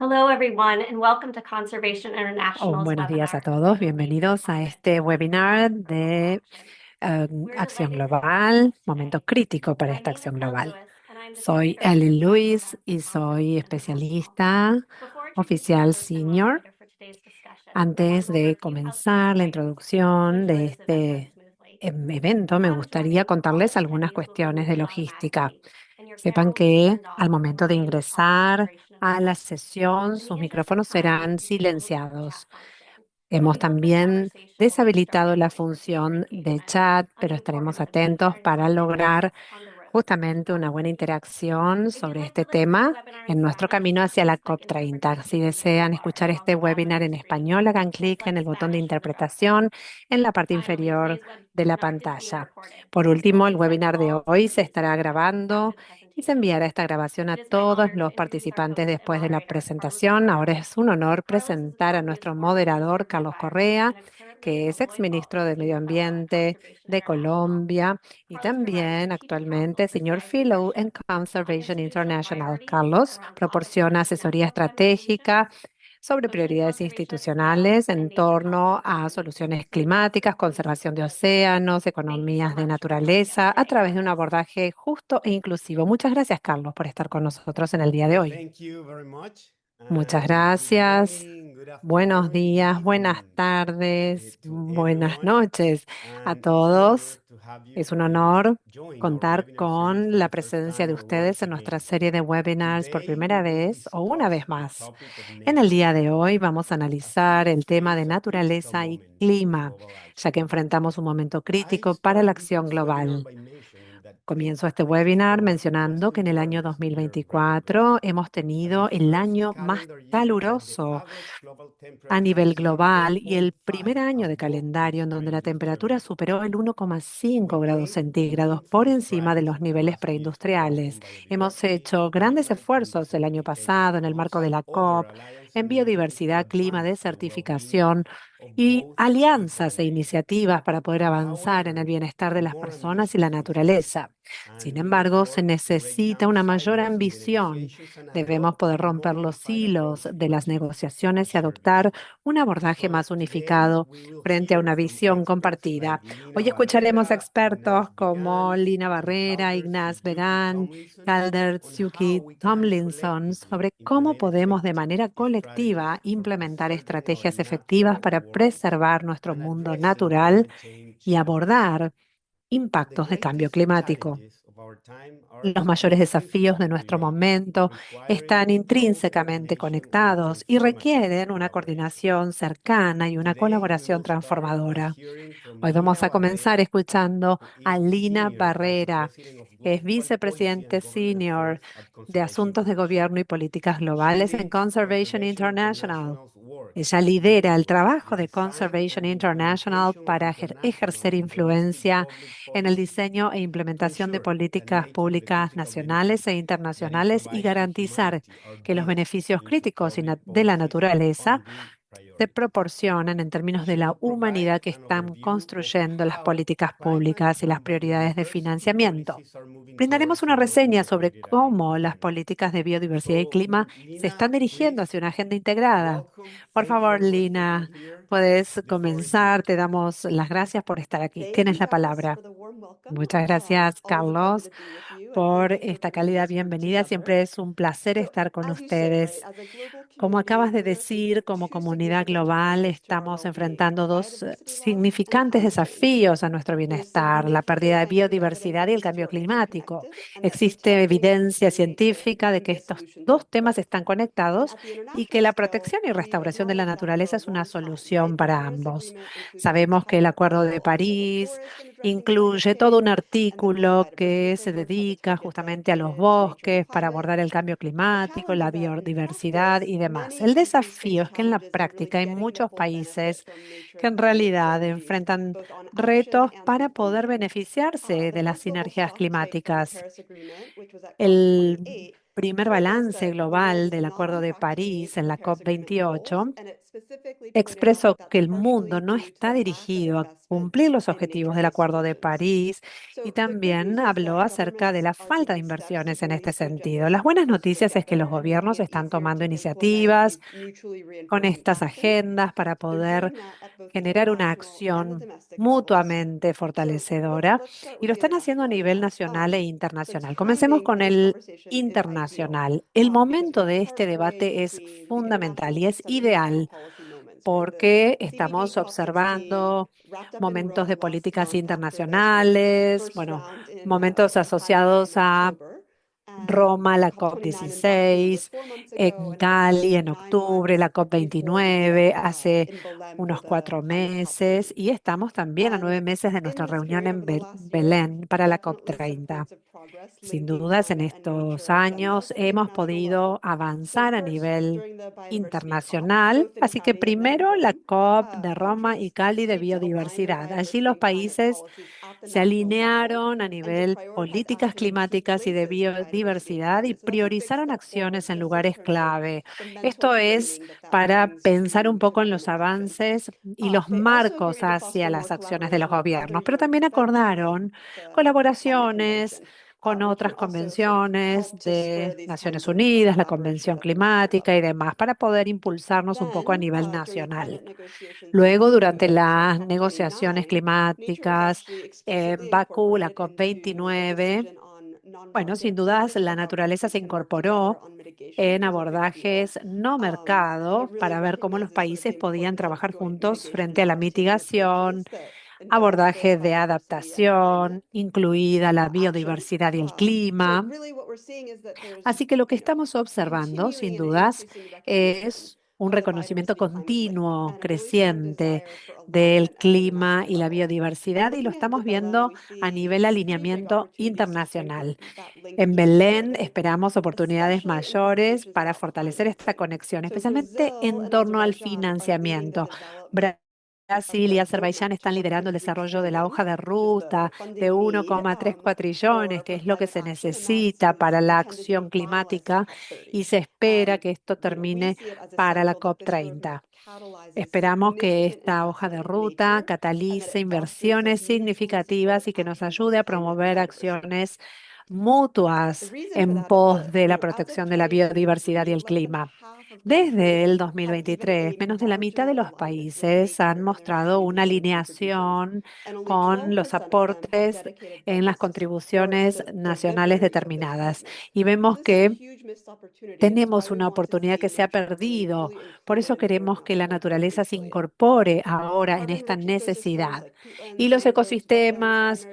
Hello, everyone, and welcome to Conservation International's Buenos días a webinar. todos, bienvenidos a este webinar de We're Acción delighted to have you Global, with us momento today. crítico para My esta name is acción Ellen global. Lewis, and I'm the Soy Senior Ellen Executive Lewis Program y soy Conservation International. especialista Before introducing our oficial host and senior. moderator for today's discussion, I want to Antes go over de a few housekeeping comenzar la items to introducción ensure de this event runs este smoothly. evento, me gustaría Joining all contarles algunas attendees will be cuestiones de muted logística. automatically, and your Sepan camera will be que turned al off momento before de we begin our ingresar consideration of the a la host. sesión, In the sus interest of micrófonos time, serán you can use the chat silenciados. function. Hemos The open también conversation will be deshabilitado starting la point for future función de engagement chat, on the pero important estaremos events that atentos are para taking place lograr on the road. justamente una buena interacción If you'd sobre like este to listen to the tema webinar in en nuestro Spanish, camino hacia la please click COP30. Si Interpretation in the menu desean bar escuchar along este the bottom of webinar your en screen español, hagan and clic en select el botón de Spanish in the drop-down. interpretación en la parte Finally, inferior today's de la webinar is being pantalla. recorded. Por It will último, el be sent to webinar de all hoy se attendees estará after grabando the y se presentation. enviará esta grabación a It is my todos honor los to introduce our participantes host and después de la moderator, Carlos presentación. Ahora Correa. es un honor Carlos is a presentar a 12 years nuestro former moderador, Minister of the Carlos Environment Correa, and currently que a es Loyola exministro de Medio Esteemed Fellow at Ambiente Conservation de International. Colombia y Carlos provides también strategic counsel actualmente for Senior CIP Fellow en leadership on Conservation institutional International. priorities Carlos around topics proporciona affecting asesoría natural climate solutions, estratégica sobre ocean prioridades conservation at scale, institucionales and en nature health and torno a well-being. soluciones So we'd love to climáticas, welcome you to conservación de the webinar. océanos, Thank you so economías de much for joining us naturaleza, a today, través de un Carlos. abordaje justo e inclusivo. Muchas gracias, Carlos, por estar con nosotros en el día de hoy. Thank you very much, Muchas and good gracias. morning, good Buenos afternoon, good días, buenas evening tardes, to buenas everyone. noches a And it's an honor todos. to have you Es un honor join our contar webinar series con for la the first presencia de time or ustedes once en nuestra again. serie de webinars por Today, we primera will vez o una discuss vez the más. topic of En el nature día de hoy vamos a as we analizar el tema de face a critical naturaleza y moment in clima, global ya que action. enfrentamos un momento I crítico para la start acción this webinar global. by mentioning that Comienzo este webinar 2024 was mencionando que the en el año warmest year on record. 2024 hemos As the tenido el first año más calendar year that the caluroso average global a temperature nivel is global y el 1.5 primer año de above calendario its en donde la previous temperatura term. superó el We 1,5 grados made centígrados por meaningful encima de strides los niveles last year to preindustriales. protecting Hemos biodiversity, hecho grandes climate, and esfuerzos el año pasado en desertification, el marco de alongside la other COP alliances en needed to biodiversidad, clima, advance the well-being desertificación of y both people alianzas e and nature. iniciativas para poder avanzar en el However, bienestar de las more personas y la ambitious needs to be naturaleza. met, Sin and we need embargo, se work to break necesita down una mayor silos in the ambición. negotiations and Debemos adopt poder a more romper los unified hilos approach de to las achieve negociaciones y shared adoptar vision. un abordaje So más today unificado we will frente a hear una from visión experts like compartida. Lina Hoy escucharemos a Barrera, expertos Ignaz como Began, Lina and Barrera, Calder Ignaz Suzuki Began, Tomlinson Calder on how Tsuki we can Tomlinson collectively sobre cómo implement podemos de effective manera colectiva strategies for implementar preserving our estrategias efectivas natural para world preservar nuestro and mundo addressing natural climate change y challenges. abordar The impactos de cambio greatest climático. challenges of our time are Los mayores desafíos de intrinsically nuestro related, momento están requiring close intrínsecamente coordination and conectados y transformative requieren una collaboration. coordinación cercana y una Today, we colaboración will start by transformadora. hearing from Hoy Lina vamos a comenzar Barrera, escuchando who a is Lina Senior Vice Barrera, President of que es Global Policy vicepresidente and Government senior Affairs at de Conservation Asuntos de International. Gobierno y Políticas She Globales en leads Conservation Conservation International. International's work Ella to lidera el influence the trabajo de design Conservation and International implementation of para international ejercer and domestic influencia public en el policy diseño e to implementación de ensure that políticas nature is the públicas critical benefit nacionales e that it internacionales y provides to garantizar humanity are que los both beneficios críticos public de la policies and naturaleza funding se priorities. proporcionan en términos de She la will provide humanidad que an están overview of construyendo las how políticas climate públicas y las and prioridades de biodiversity financiamiento. policies are moving Brindaremos towards a una more reseña sobre integrated cómo las agenda. políticas de biodiversidad y So, clima se Lina, están dirigiendo please hacia una agenda integrada. welcome. Por Thank you favor, very much for being Lina, here. puedes The floor is comenzar. yours. Te damos las gracias por estar aquí. Thank Tienes you, la Carlos, palabra. for the warm welcome. Muchas gracias, Always a pleasure Carlos, to be with you, and por thank you for esta bringing cálida this group bienvenida. together. Siempre es un placer So, estar con as you said, right, ustedes. as a global Como community, acabas de we are decir, facing como two comunidad significant global challenges to our estamos well-being: enfrentando dos biodiversity loss and significantes climate change. desafíos a nuestro There's bienestar, la pérdida de significant and clear evidence biodiversidad that y el these two cambio are climático. interconnected and that Existe protecting and evidencia preserving nature científica de que estos solutions dos of temas both. están And conectados at the y que international la scale, protección y we restauración de la acknowledge that for naturaleza a es una long time, solución right, the para Paris ambos. Agreement included an Sabemos que el entire Acuerdo de article on the role of París forests in addressing climate incluye todo un change, and the global artículo biodiversity que se framework has a dedica target justamente a los dedicated to nature and bosques para climate. abordar el cambio The climático, challenge la is that in biodiversidad practice, y demás. many El countries desafío face es que en la challenges in really práctica hay getting the muchos full benefit países from nature que and en climate realidad strategies, enfrentan both on action retos and para poder consumption. beneficiarse The de las first global sinergias talks, right, of the climáticas. Paris Agreement, which was at El COP28, primer balance global del Acuerdo de París en la COP28 expresó que el mundo no está dirigido a cumplir los objetivos del Acuerdo de París y también habló acerca de la falta de inversiones en este sentido. Las buenas noticias es que los gobiernos están tomando iniciativas con estas agendas para poder generar una acción mutuamente fortalecedora y lo están haciendo a nivel nacional e internacional. Comencemos con el internacional. El momento de este debate es fundamental y es ideal porque estamos observando momentos de políticas internacionales, bueno, momentos asociados a Roma, la COP16, en Cali en octubre, la COP29, hace unos 4 meses, y estamos también a 9 meses de nuestra reunión en Belén para la COP30. Sin dudas, en estos años hemos podido avanzar a nivel internacional, así que primero la COP de Roma y Cali de biodiversidad. Allí los países se alinearon a nivel políticas climáticas y de biodiversidad y priorizaron acciones en lugares clave. Esto es para pensar un poco en los avances y los marcos hacia las acciones de los gobiernos, pero también acordaron colaboraciones con otras convenciones de Naciones Unidas, la Convención Climática y demás, para poder impulsarnos un poco a nivel nacional. Luego, durante las negociaciones climáticas en Bakú, la COP29, bueno, sin dudas la naturaleza se incorporó en abordajes no mercado para ver cómo los países podían trabajar juntos frente a la mitigación, abordajes de adaptación, incluida la biodiversidad y el clima. Así que lo que estamos observando, sin dudas, es un reconocimiento continuo, creciente del clima y la biodiversidad, y lo estamos viendo a nivel alineamiento internacional. En Belén esperamos oportunidades mayores para fortalecer esta conexión, especialmente en torno al financiamiento. Brasil y Azerbaiyán están liderando el desarrollo de la hoja de ruta de 1,34 trillones, que es lo que se necesita para la acción climática, y se espera que esto termine para la COP30. Esperamos que esta hoja de ruta catalice inversiones significativas y que nos ayude a promover acciones mutuas en pos de la protección de la biodiversidad y el clima. Desde el 2023, menos de la mitad de los países han mostrado una alineación con los aportes en las contribuciones nacionales determinadas. Y vemos que tenemos una oportunidad que se ha perdido. Por eso queremos que la naturaleza se incorpore ahora en esta necesidad. Y los ecosistemas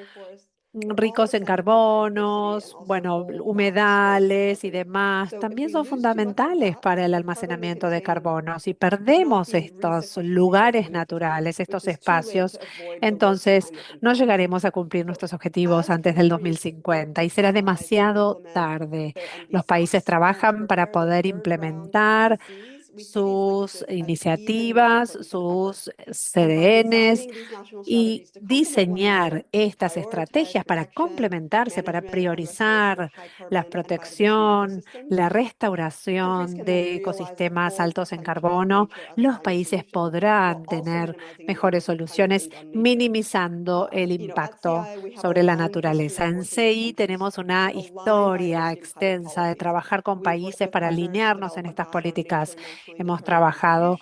ricos en carbonos, bueno, humedales y demás, también son fundamentales para el almacenamiento de carbono. Si perdemos estos lugares naturales, estos espacios, entonces no llegaremos a cumplir nuestros objetivos antes del 2050 y será demasiado tarde. Los países trabajan para poder implementar sus iniciativas, sus CDNs, y diseñar estas estrategias para complementarse, para priorizar la protección, la restauración de ecosistemas altos en carbono. Los países podrán tener mejores soluciones minimizando el impacto sobre la naturaleza. En CI tenemos una historia extensa de trabajar con países para alinearnos en estas políticas. Hemos trabajado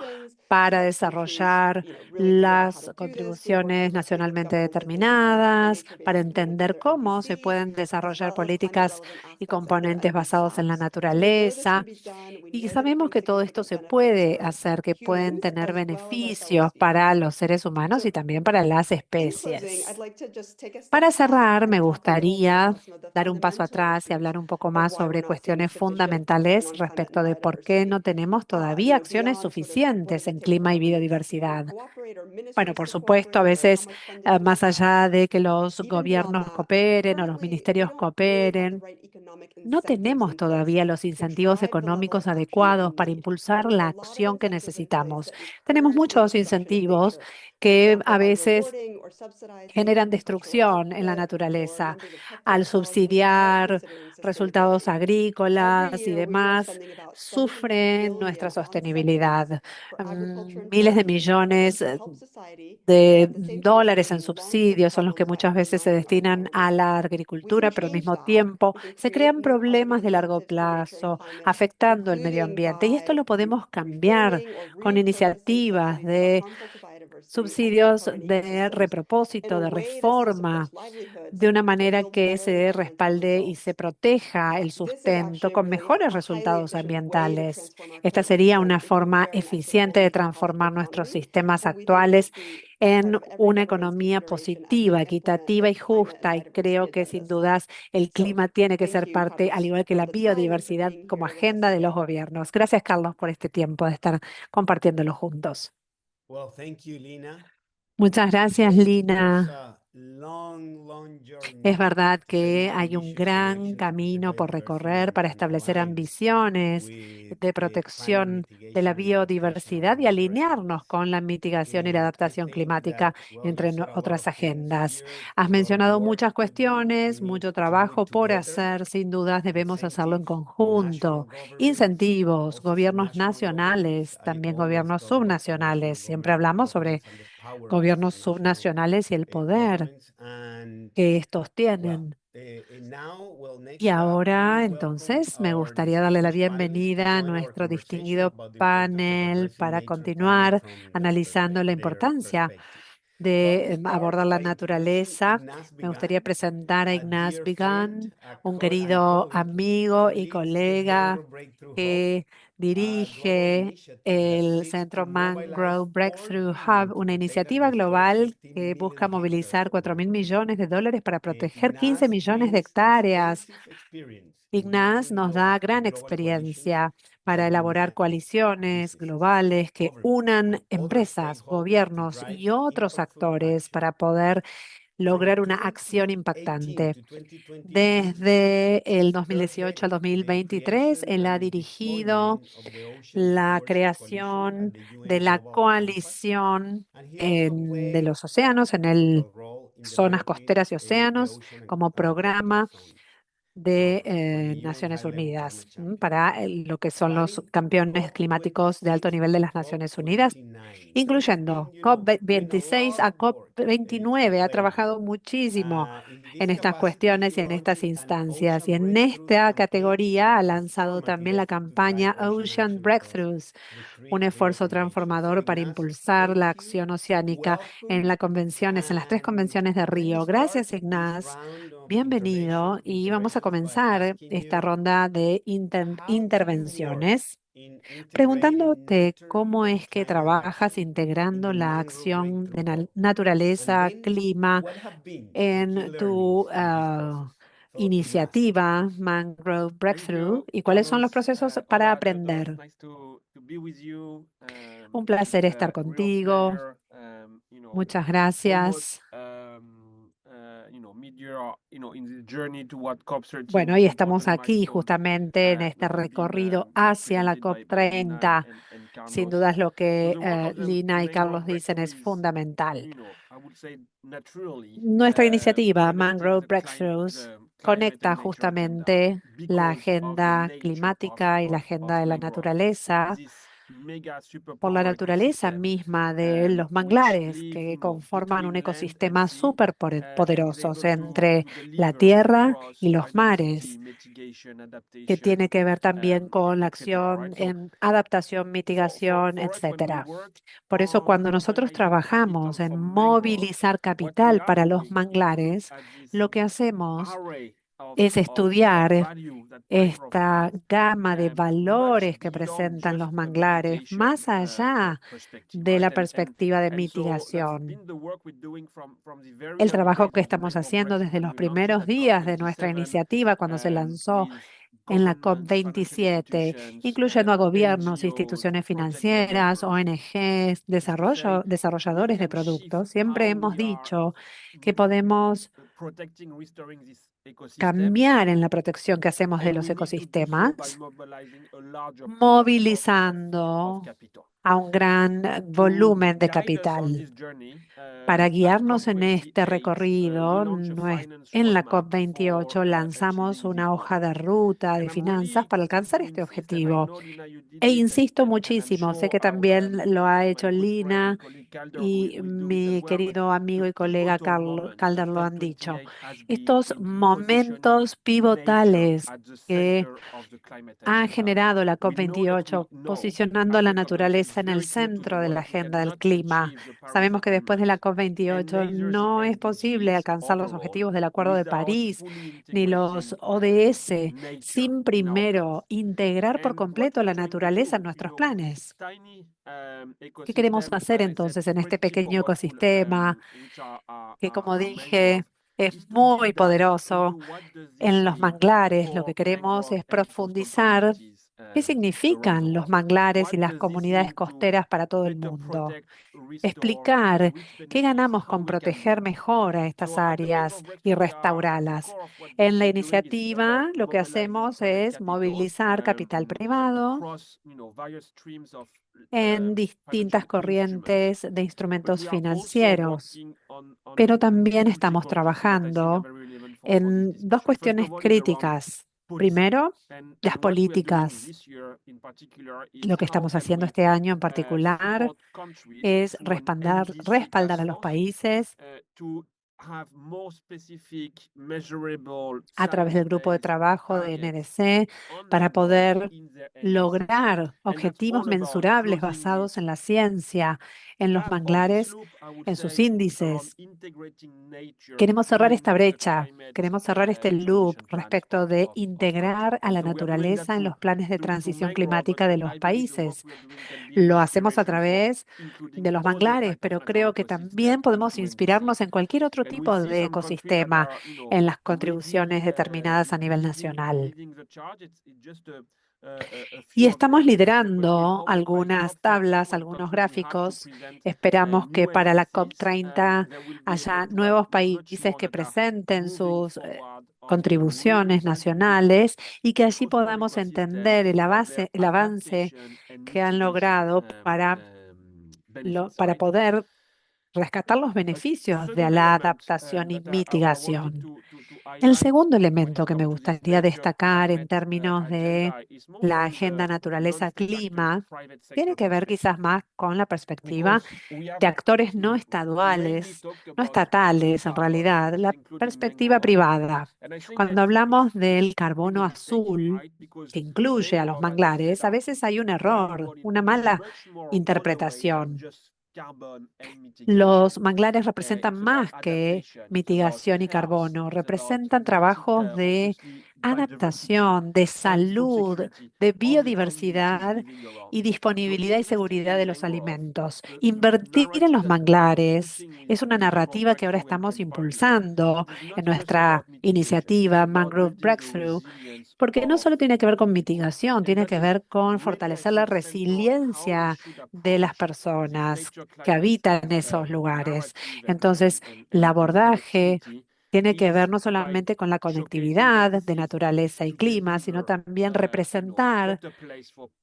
para desarrollar las contribuciones nacionalmente determinadas, para entender cómo se pueden desarrollar políticas y componentes basados en la naturaleza. Y sabemos que todo esto se puede hacer, que pueden tener beneficios para los seres humanos y también para las especies. Para cerrar, me gustaría dar un paso atrás y hablar un poco más sobre cuestiones fundamentales respecto de por qué no tenemos todavía acciones suficientes en clima y biodiversidad. Bueno, por supuesto, a veces, más allá de que los gobiernos cooperen o los ministerios cooperen, no tenemos todavía los incentivos económicos adecuados para impulsar la acción que necesitamos. Tenemos muchos incentivos que a veces generan destrucción en la naturaleza al subsidiar resultados agrícolas y demás, sufre nuestra sostenibilidad. Miles de millones de dólares en subsidios son los que muchas veces se destinan a la agricultura, pero al mismo tiempo se crean problemas de largo plazo afectando el medio ambiente. Y esto lo podemos cambiar con iniciativas de subsidios de repropósito, de reforma, de una manera que se respalde y se proteja el sustento con mejores resultados ambientales. Esta sería una forma eficiente de transformar nuestros sistemas actuales en una economía positiva, equitativa y justa. Y creo que sin dudas el clima tiene que ser parte, al igual que la biodiversidad, como agenda de los gobiernos. Gracias, Carlos, por este tiempo de estar compartiéndolo juntos. Well, thank you, Lina. Muchas gracias, Yes, Lina. there's a long Es journey verdad to set que the hay un ambitious gran direction to camino protect por recorrer diversity para and establecer align ambiciones with de climate protección de la mitigation and adaptation of biodiversidad y restoration alinearnos goals. con la mitigación y la I adaptación think climática, that, well, entre you've said a lot otras of things agendas. here, Has a lot of mencionado work muchas to do. We cuestiones, need mucho to do it trabajo por together. hacer. Sin dudas debemos hacerlo en Incentive national conjunto. governments, Incentivos, also gobiernos subnational governments. nacionales, I también always gobiernos talk about subnational subnacionales. Siempre hablamos sobre governments and the power of gobiernos subnational subnacionales y el poder governments. And que estos well, tienen. now, well, Y next up, we ahora, welcome entonces, me our gustaría darle la distinguished panelists to bienvenida a join our nuestro conversation distinguido about the importance of panel addressing para nature and climate continuar from analizando la their importancia perspective. So I de will start abordar la by introducing naturaleza. Ignaz Me gustaría Began, presentar a a Ignaz dear friend, Vigan, un querido colleague amigo who y leads the colega Mangrove Breakthrough Hub, que a global dirige initiative that el seeks to Centro mobilize Mangrove 4 Breakthrough billion Hub, to una protect and iniciativa restore global 15 que billion busca hectares movilizar of 4.000 mangrove. millones de dólares para proteger 15 Ignaz millones de brings hectáreas. extensive experience in Ignaz building nos da gran global coalitions experiencia para that elaborar unite coaliciones businesses, globales que governments, unan and other empresas, stakeholders to gobiernos drive y otros impactful actores action. para poder From lograr una acción 2018 impactante. to 2026, Desde el spearheaded 2018 al the 2023, creation él ha and dirigido deployment of the Ocean la Stewardship Coalition at creación the de UN la Global Compact, coalición and he also de played los océanos, en a el pivotal role in zonas developing costeras y the océanos, Ocean and como Continental programa Zone de program for the UN Naciones High-Level Unidas Climate Champions. para lo que son los Planning for campeones climáticos de alto COP26 nivel de to las Naciones Unidas, COP29. So he's been, incluyendo doing a COP26 lot a of work COP29. Ha lately. trabajado muchísimo In en this estas capacity, cuestiones he y en estas launched an instancias. Y Ocean en Breakthroughs esta campaign, a categoría ha lanzado transformative también la effort to drive campaña ocean Ocean action across Breakthroughs, the un three Rio esfuerzo conventions. So transformador para Ignaz, impulsar la thank you, acción oceánica en welcome, las convenciones, en las tres and convenciones de let me Río. start Gracias, this Ignaz. round of Bienvenido y vamos a interventions by comenzar asking esta you, ronda de how do you work intervenciones in integrating preguntándote nature cómo and es que climate trabajas action in integrando the la Mangrove acción Breakthrough de Hub? And naturaleza, then, clima what have been the key en tu learnings in this process? So, Ignaz. iniciativa Mangrove Thank Breakthrough you, y cuáles son los Carlos. procesos para Hola a todos. aprender. Nice to be with you. Un It's placer estar a real contigo. pleasure. Muchas Almost, gracias. mid-year, in the journey toward COP30, Bueno, hoy it's estamos important aquí milestone justamente en este that have been recorrido hacia la presented by Lina COP30. and Sin Carlos. dudas lo So que the work of the Lina y Mangrove Carlos dicen Breakthrough es is, fundamental. I would say naturally Nuestra iniciativa connected Mangrove Breakthroughs the climate conecta and nature agenda justamente la because of the agenda nature climática y la of agenda de la mangrove, naturaleza this mega por la superpower naturaleza ecosystem, misma de los which manglares live, que conforman un between land and ecosistema sea, súper and is poderosos able entre to la deliver tierra y across los biodiversity mares, mitigation, que tiene adaptation, que ver también con la etc. acción Right? So en adaptación, mitigación, for us, when we etcétera. work Por eso, on cuando nosotros mobilizing trabajamos capital en for mangrove, movilizar what we capital are para los doing is to look manglares, at this lo que hacemos array es of estudiar value that mangrove esta has, gama de much valores que beyond presentan los just a manglares, mitigation más allá perspective, de right? la perspectiva de And so that's mitigación. been the work we're doing from the very El early trabajo days que of the estamos Mangrove haciendo Breakthrough desde when los we launched it primeros at días de nuestra COP27, iniciativa, cuando se lanzó with en la governments, financial COP27, institutions, incluyendo a gobiernos, NGOs, instituciones project financieras, developers, ONGs, is to say we desarrolladores de can shift productos. Siempre how hemos we are dicho que podemos protecting, restoring this ecosystem, cambiar en la protección que hacemos de and los we need to do so by ecosistemas, mobilizing a larger pool of movilizando capital. a un gran volumen de capital. Para guiarnos en este recorrido, en la COP28 lanzamos una hoja de ruta de finanzas para alcanzar este objetivo. E insisto muchísimo, sé que también lo ha hecho Lina y mi querido amigo y colega Calder lo han dicho. Estos momentos pivotales que ha generado la COP28, posicionando a la naturaleza en el centro de la agenda del clima. Sabemos que después de la COP28 no es posible alcanzar los objetivos del Acuerdo de París ni los ODS sin primero integrar por completo la naturaleza en nuestros planes. ¿Qué queremos hacer entonces en este pequeño ecosistema que, como dije, es muy poderoso? En los manglares, lo que queremos es profundizar qué significan los manglares y las comunidades costeras para todo el mundo. Explicar qué ganamos con proteger mejor a estas áreas y restaurarlas. En la iniciativa, lo que hacemos es movilizar capital privado en distintas corrientes de instrumentos financieros, pero también estamos trabajando en dos cuestiones críticas. Primero, las políticas. Lo que estamos haciendo este año en particular es respaldar a los países a través del grupo de trabajo de NDC para poder lograr objetivos mensurables basados en la ciencia, en los manglares, en sus índices. Queremos cerrar esta brecha, queremos cerrar este loop respecto de integrar a la naturaleza en los planes de transición climática de los países. Lo hacemos a través de los manglares, pero creo que también podemos inspirarnos en cualquier otro tipo de ecosistema en las contribuciones determinadas a nivel nacional. Y estamos liderando algunas tablas, algunos gráficos. Esperamos que para la COP30 haya nuevos países que presenten sus contribuciones nacionales y que allí podamos entender el avance que han logrado para poder rescatar los beneficios de la adaptación y mitigación. El segundo elemento que me gustaría destacar en términos de la agenda naturaleza-clima tiene que ver quizás más con la perspectiva de actores no estaduales, no estatales en realidad, la perspectiva privada. Cuando hablamos del carbono azul, que incluye a los manglares, a veces hay un error, una mala interpretación. Los manglares representan más que mitigación y carbono, representan trabajos de adaptación, de salud, de biodiversidad y disponibilidad y seguridad de los alimentos. Invertir en los manglares es una narrativa que ahora estamos impulsando en nuestra iniciativa Mangrove Breakthrough, porque no solo tiene que ver con mitigación, tiene que ver con fortalecer la resiliencia de las personas que habitan esos lugares. Entonces, el abordaje tiene que ver no solamente con la conectividad de naturaleza y clima, sino también representar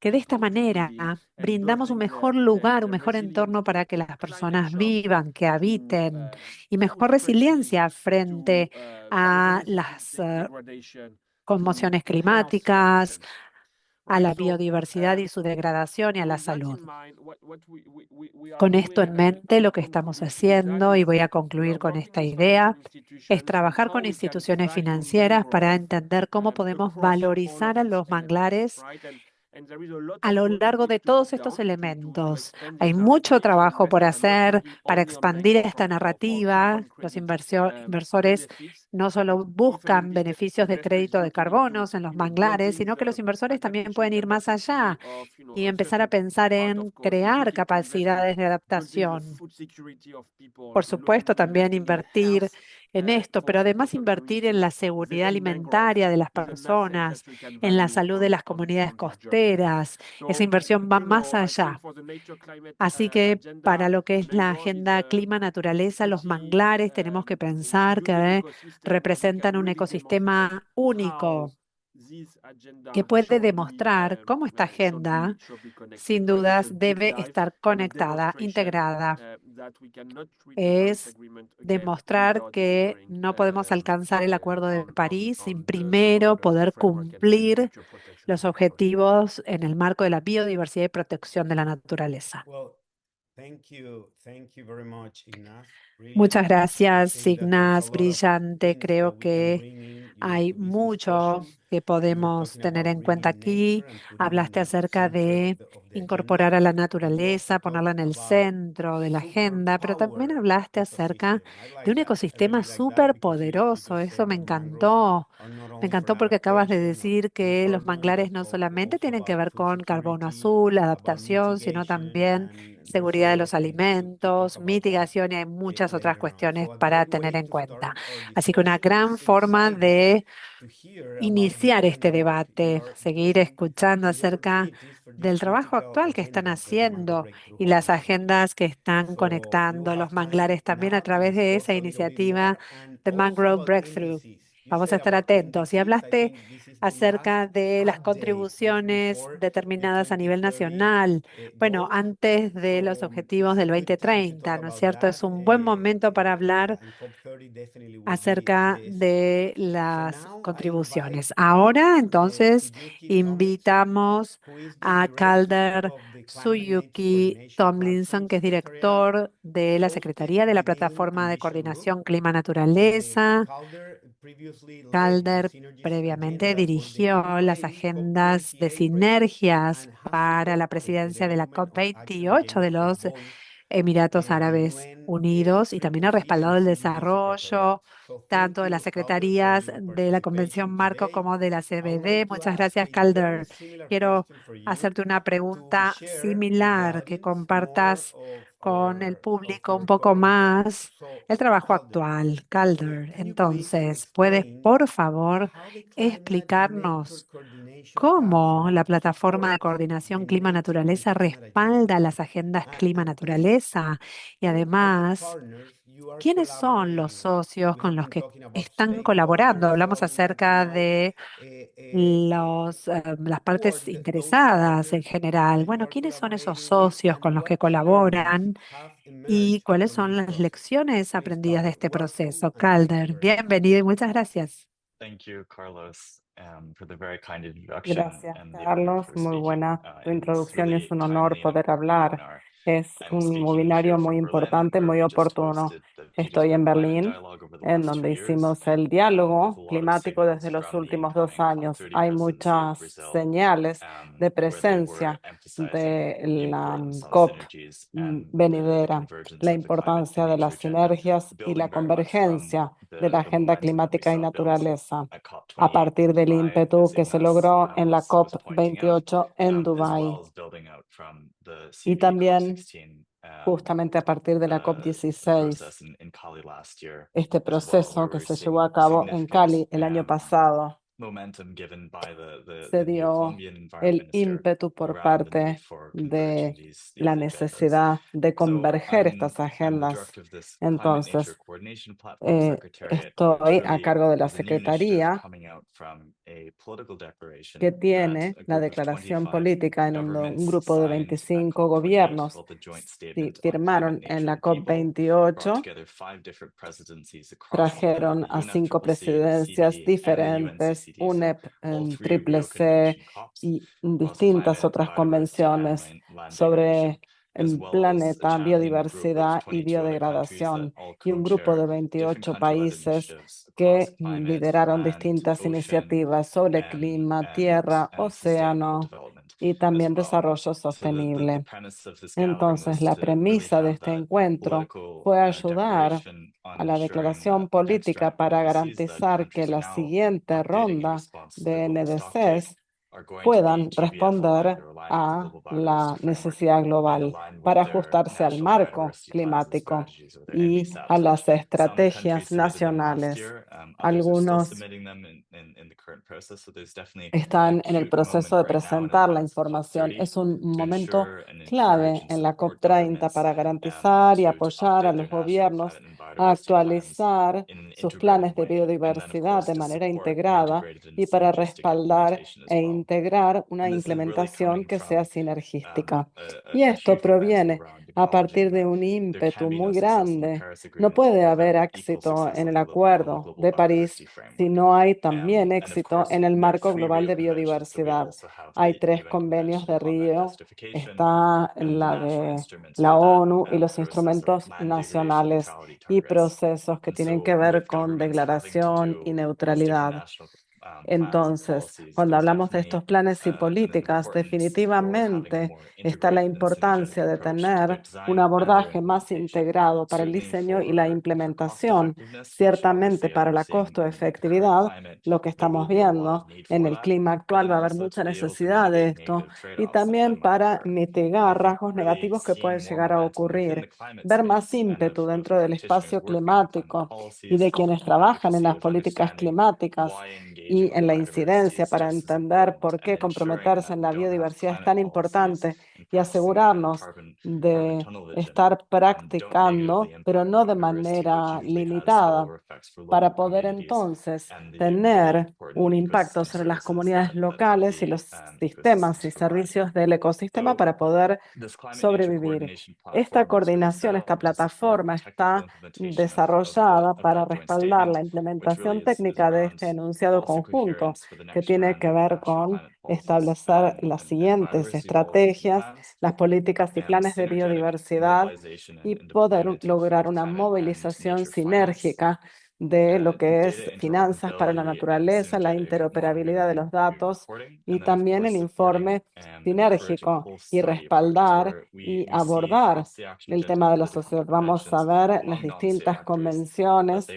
que de esta manera brindamos un mejor lugar, un mejor entorno para que las personas vivan, que habiten y mejor resiliencia frente a las conmociones climáticas, a la biodiversidad y su degradación y a la salud. Con esto en mente, lo que estamos haciendo, y voy a concluir con esta idea, es trabajar con instituciones financieras para entender cómo podemos valorizar a los manglares a lo largo de todos estos elementos. Hay mucho trabajo por hacer para expandir esta narrativa. Los inversores no solo buscan beneficios de crédito de carbonos en los manglares, sino que los inversores también pueden ir más allá y empezar a pensar en crear capacidades de adaptación. Por supuesto, también invertir en esto, pero además invertir en la seguridad alimentaria de las personas, en la salud de las comunidades costeras. Esa inversión va más allá. Así que para lo que es la agenda clima-naturaleza, los manglares tenemos que pensar que representan un ecosistema único que puede demostrar cómo esta agenda, sin dudas, debe estar conectada, integrada. Es demostrar que no podemos alcanzar el Acuerdo de París sin primero poder cumplir los objetivos en el marco de la biodiversidad y protección de la naturaleza. Muchas gracias, Ignaz, brillante. Creo que hay mucho que podemos tener en cuenta aquí. Hablaste acerca de incorporar a la naturaleza, ponerla en el centro de la agenda, pero también hablaste acerca de un ecosistema súper poderoso. Eso me encantó. Me encantó porque acabas de decir que los manglares no solamente tienen que ver con carbono azul, adaptación, sino también seguridad de los alimentos, mitigación y hay muchas otras cuestiones para tener en cuenta. Así que una gran forma de iniciar este debate, seguir escuchando acerca del trabajo actual que están haciendo y las agendas que están conectando los manglares también a través de esa iniciativa de Mangrove Breakthrough. Vamos a estar atentos. Y hablaste acerca de las contribuciones determinadas a nivel nacional, bueno, antes de los objetivos del 2030, ¿no es cierto? Es un buen momento para hablar acerca de las contribuciones. Ahora, entonces, invitamos a Calder Suyuki Tomlinson, que es director de la Secretaría de la Plataforma de Coordinación Clima-Naturaleza. Calder previamente dirigió las agendas de sinergias para la presidencia de la COP28 de los Emiratos Árabes Unidos y también ha respaldado el desarrollo tanto de las secretarías de la Convención Marco como de la CBD. Muchas gracias, Calder. Quiero hacerte una pregunta similar, que compartas con el público un poco más el trabajo actual. Calder, entonces, ¿puedes, por favor, explicarnos cómo la plataforma de coordinación clima-naturaleza respalda las agendas clima-naturaleza? Y además, ¿quiénes son los socios con los que están colaborando? Hablamos acerca de las partes interesadas en general. Bueno, ¿quiénes son esos socios con los que colaboran y cuáles son las lecciones aprendidas de este proceso? Calder, bienvenido y muchas gracias. Gracias, Carlos. Muy buena tu introducción y es un honor poder hablar. Es un webinario muy importante, muy oportuno. Estoy en Berlín, en donde hicimos el diálogo climático desde los últimos 2 años. Hay muchas señales de presencia de la COP venidera, la importancia de las sinergias y la convergencia de la agenda climática y naturaleza a partir del ímpetu que se logró en la COP28 en Dubái y también justamente a partir de la COP16, este proceso que se llevó a cabo en Cali el año pasado. Se dio el ímpetu por parte de la necesidad de converger estas agendas. Entonces, estoy a cargo de la Secretaría que tiene la declaración política en un grupo de 25 gobiernos firmaron en la COP28, trajeron a 5 presidencias diferentes, UNEP, Triple C y distintas otras convenciones sobre el planeta, biodiversidad y biodegradación, y un grupo de 28 países que lideraron distintas iniciativas sobre clima, tierra, océano y también desarrollo sostenible. Entonces, la premisa de este encuentro fue ayudar a la declaración política para garantizar que la siguiente ronda de NDCs puedan responder a la necesidad global para ajustarse al marco climático y a las estrategias nacionales. Algunos están en el proceso de presentar la información. Es un momento clave en la COP30 para garantizar y apoyar a los gobiernos a actualizar sus planes de biodiversidad de manera integrada y para respaldar e integrar una implementación que sea sinergística. Y esto proviene a partir de un ímpetu muy grande. No puede haber éxito en el Acuerdo de París si no hay también éxito en el marco global de biodiversidad. Hay 3 convenios de Río, está la de la ONU y los instrumentos nacionales y procesos que tienen que ver con declaración y neutralidad. Entonces, cuando hablamos de estos planes y políticas, definitivamente está la importancia de tener un abordaje más integrado para el diseño y la implementación. Ciertamente, para la costo-efectividad, lo que estamos viendo en el clima actual va a haber mucha necesidad de esto y también para mitigar rasgos negativos que pueden llegar a ocurrir. Ver más ímpetu dentro del espacio climático y de quienes trabajan en las políticas climáticas y en la incidencia para entender por qué comprometerse en la biodiversidad es tan importante y asegurarnos de estar practicando, pero no de manera limitada, para poder entonces tener un impacto sobre las comunidades locales y los sistemas y servicios del ecosistema para poder sobrevivir. Esta coordinación, esta plataforma está desarrollada para respaldar la implementación técnica de este enunciado conjunto, que tiene que ver con establecer las siguientes estrategias, las políticas y planes de biodiversidad y poder lograr una movilización sinérgica de lo que es finanzas para la naturaleza, la interoperabilidad de los datos y también el informe sinérgico y respaldar y abordar el tema de la sociedad. Vamos a ver las distintas convenciones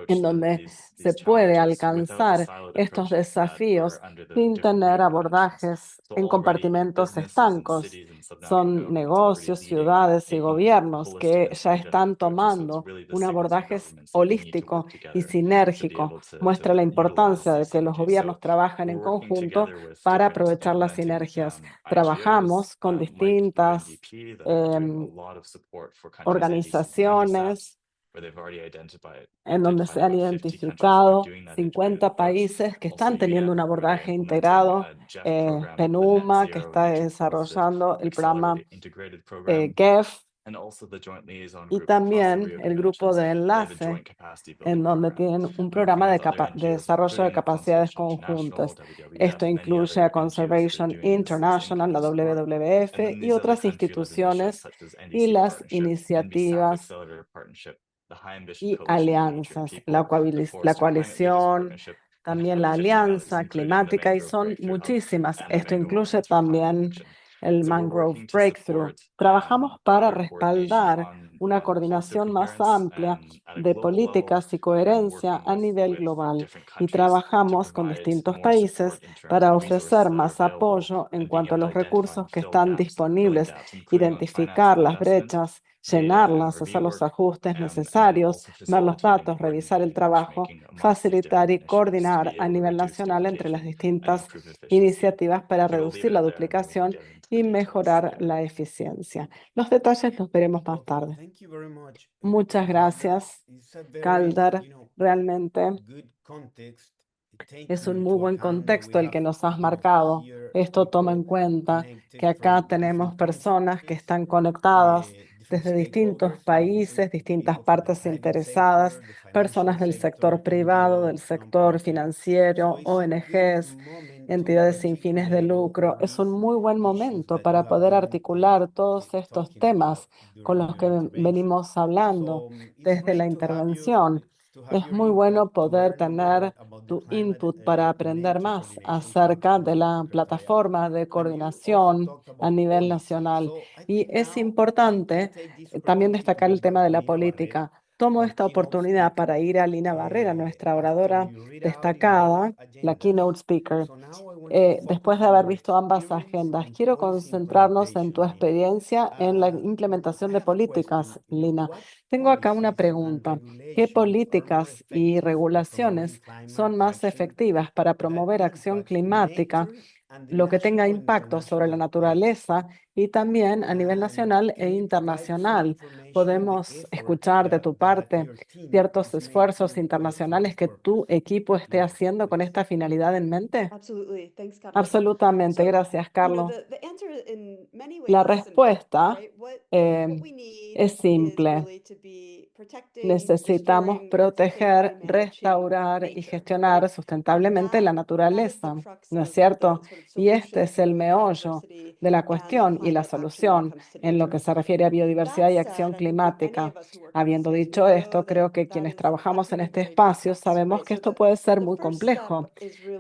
en donde se puede alcanzar estos desafíos sin tener abordajes en compartimentos estancos. Son negocios, ciudades y gobiernos que ya están tomando un abordaje holístico y sinérgico. Muestra la importancia de que los gobiernos trabajen en conjunto para aprovechar las sinergias. Trabajamos con distintas organizaciones en donde se han identificado 50 países que están teniendo un abordaje integrado. PENUMA, que está desarrollando el programa GEF, y también el grupo de enlace, en donde tienen un programa de desarrollo de capacidades conjuntas. Esto incluye a Conservation International, la WWF, y otras instituciones y las iniciativas y alianzas, la coalición, también la alianza climática, y son muchísimas. Esto incluye también el Mangrove Breakthrough. Trabajamos para respaldar una coordinación más amplia de políticas y coherencia a nivel global y trabajamos con distintos países para ofrecer más apoyo en cuanto a los recursos que están disponibles, identificar las brechas, llenarlas, hacer los ajustes necesarios, ver los datos, revisar el trabajo, facilitar y coordinar a nivel nacional entre las distintas iniciativas para reducir la duplicación y mejorar la eficiencia. Los detalles los veremos más tarde. Muchas gracias, Calder. Realmente es un muy buen contexto el que nos has marcado. Esto toma en cuenta que acá tenemos personas que están conectadas desde distintos países, distintas partes interesadas, personas del sector privado, del sector financiero, ONGs, entidades sin fines de lucro. Es un muy buen momento para poder articular todos estos temas con los que venimos hablando desde la intervención. Es muy bueno poder tener tu input para aprender más acerca de la plataforma de coordinación a nivel nacional. Y es importante también destacar el tema de la política. Tomo esta oportunidad para ir a Lina Barrera, nuestra oradora destacada, la keynote speaker. Después de haber visto ambas agendas, quiero concentrarnos en tu experiencia en la implementación de políticas, Lina. Tengo acá una pregunta. ¿Qué políticas y regulaciones son más efectivas para promover acción climática, lo que tenga impacto sobre la naturaleza y también a nivel nacional e internacional. Podemos escuchar de tu parte ciertos esfuerzos internacionales que tu equipo esté haciendo con esta finalidad en mente. Absolutamente, gracias, Carlos. La respuesta es simple. Necesitamos proteger, restaurar y gestionar sustentablemente la naturaleza, ¿no es cierto? Y este es el meollo de la cuestión y la solución en lo que se refiere a biodiversidad y acción climática. Habiendo dicho esto, creo que quienes trabajamos en este espacio sabemos que esto puede ser muy complejo.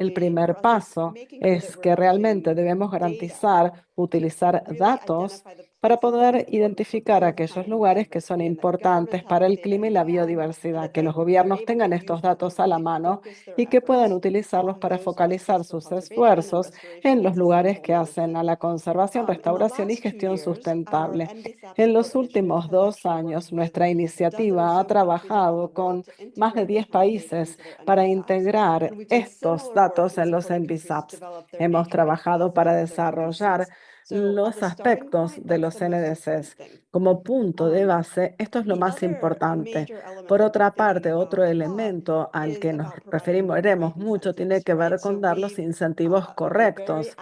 El primer paso es que realmente debemos garantizar utilizar datos para poder identificar aquellos lugares que son importantes para el clima y la biodiversidad, que los gobiernos tengan estos datos a la mano y que puedan utilizarlos para focalizar sus esfuerzos en los lugares que hacen a la conservación, restauración y gestión sustentable. En los últimos 2 años, nuestra iniciativa ha trabajado con más de 10 países para integrar estos datos en los NDSAPs. Hemos trabajado para desarrollar los aspectos de los NDCs. Como punto de base, esto es lo más importante. Por otra parte, otro elemento al que nos referiremos mucho tiene que ver con dar los incentivos correctos.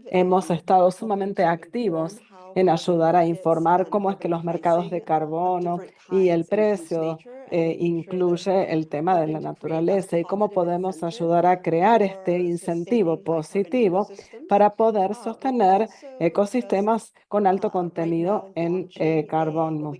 Hemos estado sumamente activos en ayudar a informar cómo es que los mercados de carbono y el precio incluye el tema de la naturaleza y cómo podemos ayudar a crear este incentivo positivo para poder sostener ecosistemas con alto contenido en carbono.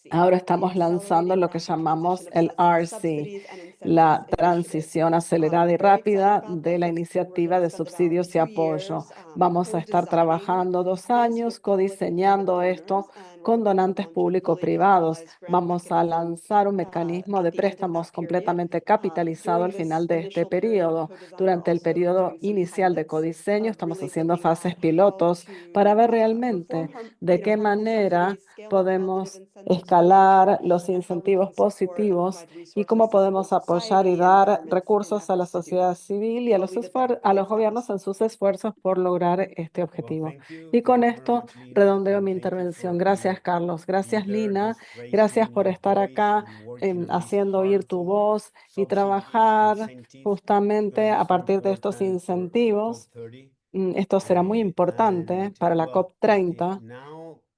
Ahora estamos lanzando lo que llamamos el RC, la transición acelerada y rápida de la iniciativa de subsidios y apoyo. Vamos a estar trabajando 2 años codiseñando esto con donantes público-privados. Vamos a lanzar un mecanismo de préstamos completamente capitalizado al final de este periodo. Durante el periodo inicial de codiseño estamos haciendo fases pilotos para ver realmente de qué manera podemos escalar los incentivos positivos y cómo podemos apoyar y dar recursos a la sociedad civil y a los gobiernos en sus esfuerzos por lograr este objetivo. Y con esto redondeo mi intervención. Gracias, Carlos. Gracias, Lina. Gracias por estar acá haciendo oír tu voz y trabajar justamente a partir de estos incentivos. Esto será muy importante para la COP30.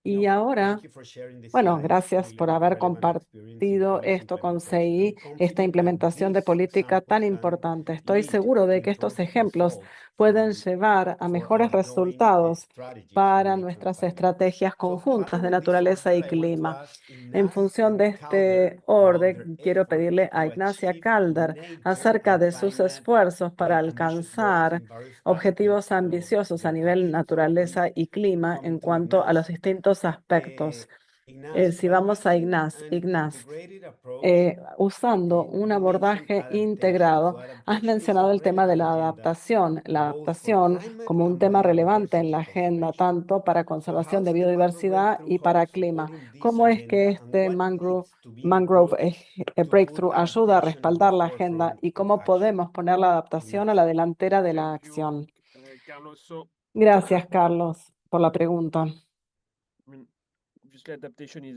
Y ahora, bueno, gracias por haber compartido esto con CI, esta implementación de política tan importante. Estoy seguro de que estos ejemplos pueden llevar a mejores resultados para nuestras estrategias conjuntas de naturaleza y clima. En función de este orden, quiero pedirle a Ignacia Calder acerca de sus esfuerzos para alcanzar objetivos ambiciosos a nivel naturaleza y clima en cuanto a los distintos aspectos. Si vamos a Ignaz, usando un abordaje integrado, has mencionado el tema de la adaptación como un tema relevante en la agenda, tanto para conservación de biodiversidad y para clima. ¿Cómo es que este Mangrove Breakthrough ayuda a respaldar la agenda y cómo podemos poner la adaptación a la delantera de la acción? Carlos. Gracias, Carlos, por la pregunta. Obviously, adaptation is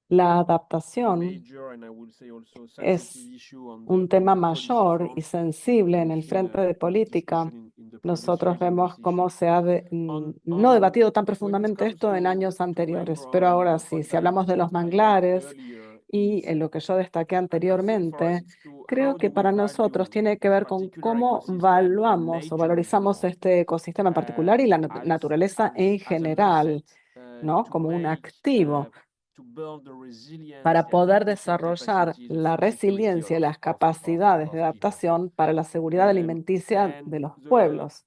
La adaptación major and I would say also es sensitive issue on un the tema policy mayor front. y sensible en el We've seen, frente de política. discussion in the previous Nosotros years on vemos this cómo issue. se ha no debatido tan profundamente When it esto en comes años to anteriores, mangrove pero and ahora the sí, point si that hablamos de los I made manglares earlier y is, en lo que yo destaqué I think for anteriormente, us it's to creo how que do we para value nosotros tiene this que ver con particular cómo ecosystem and valuamos o nature in valorizamos general, este ecosistema en particular y la naturaleza en as an general, asset, ¿no? to Como un make, activo to build the resilience para and poder technical desarrollar capacities and la food security resiliencia y las of capacidades de people. adaptación para la seguridad alimenticia And de los pueblos.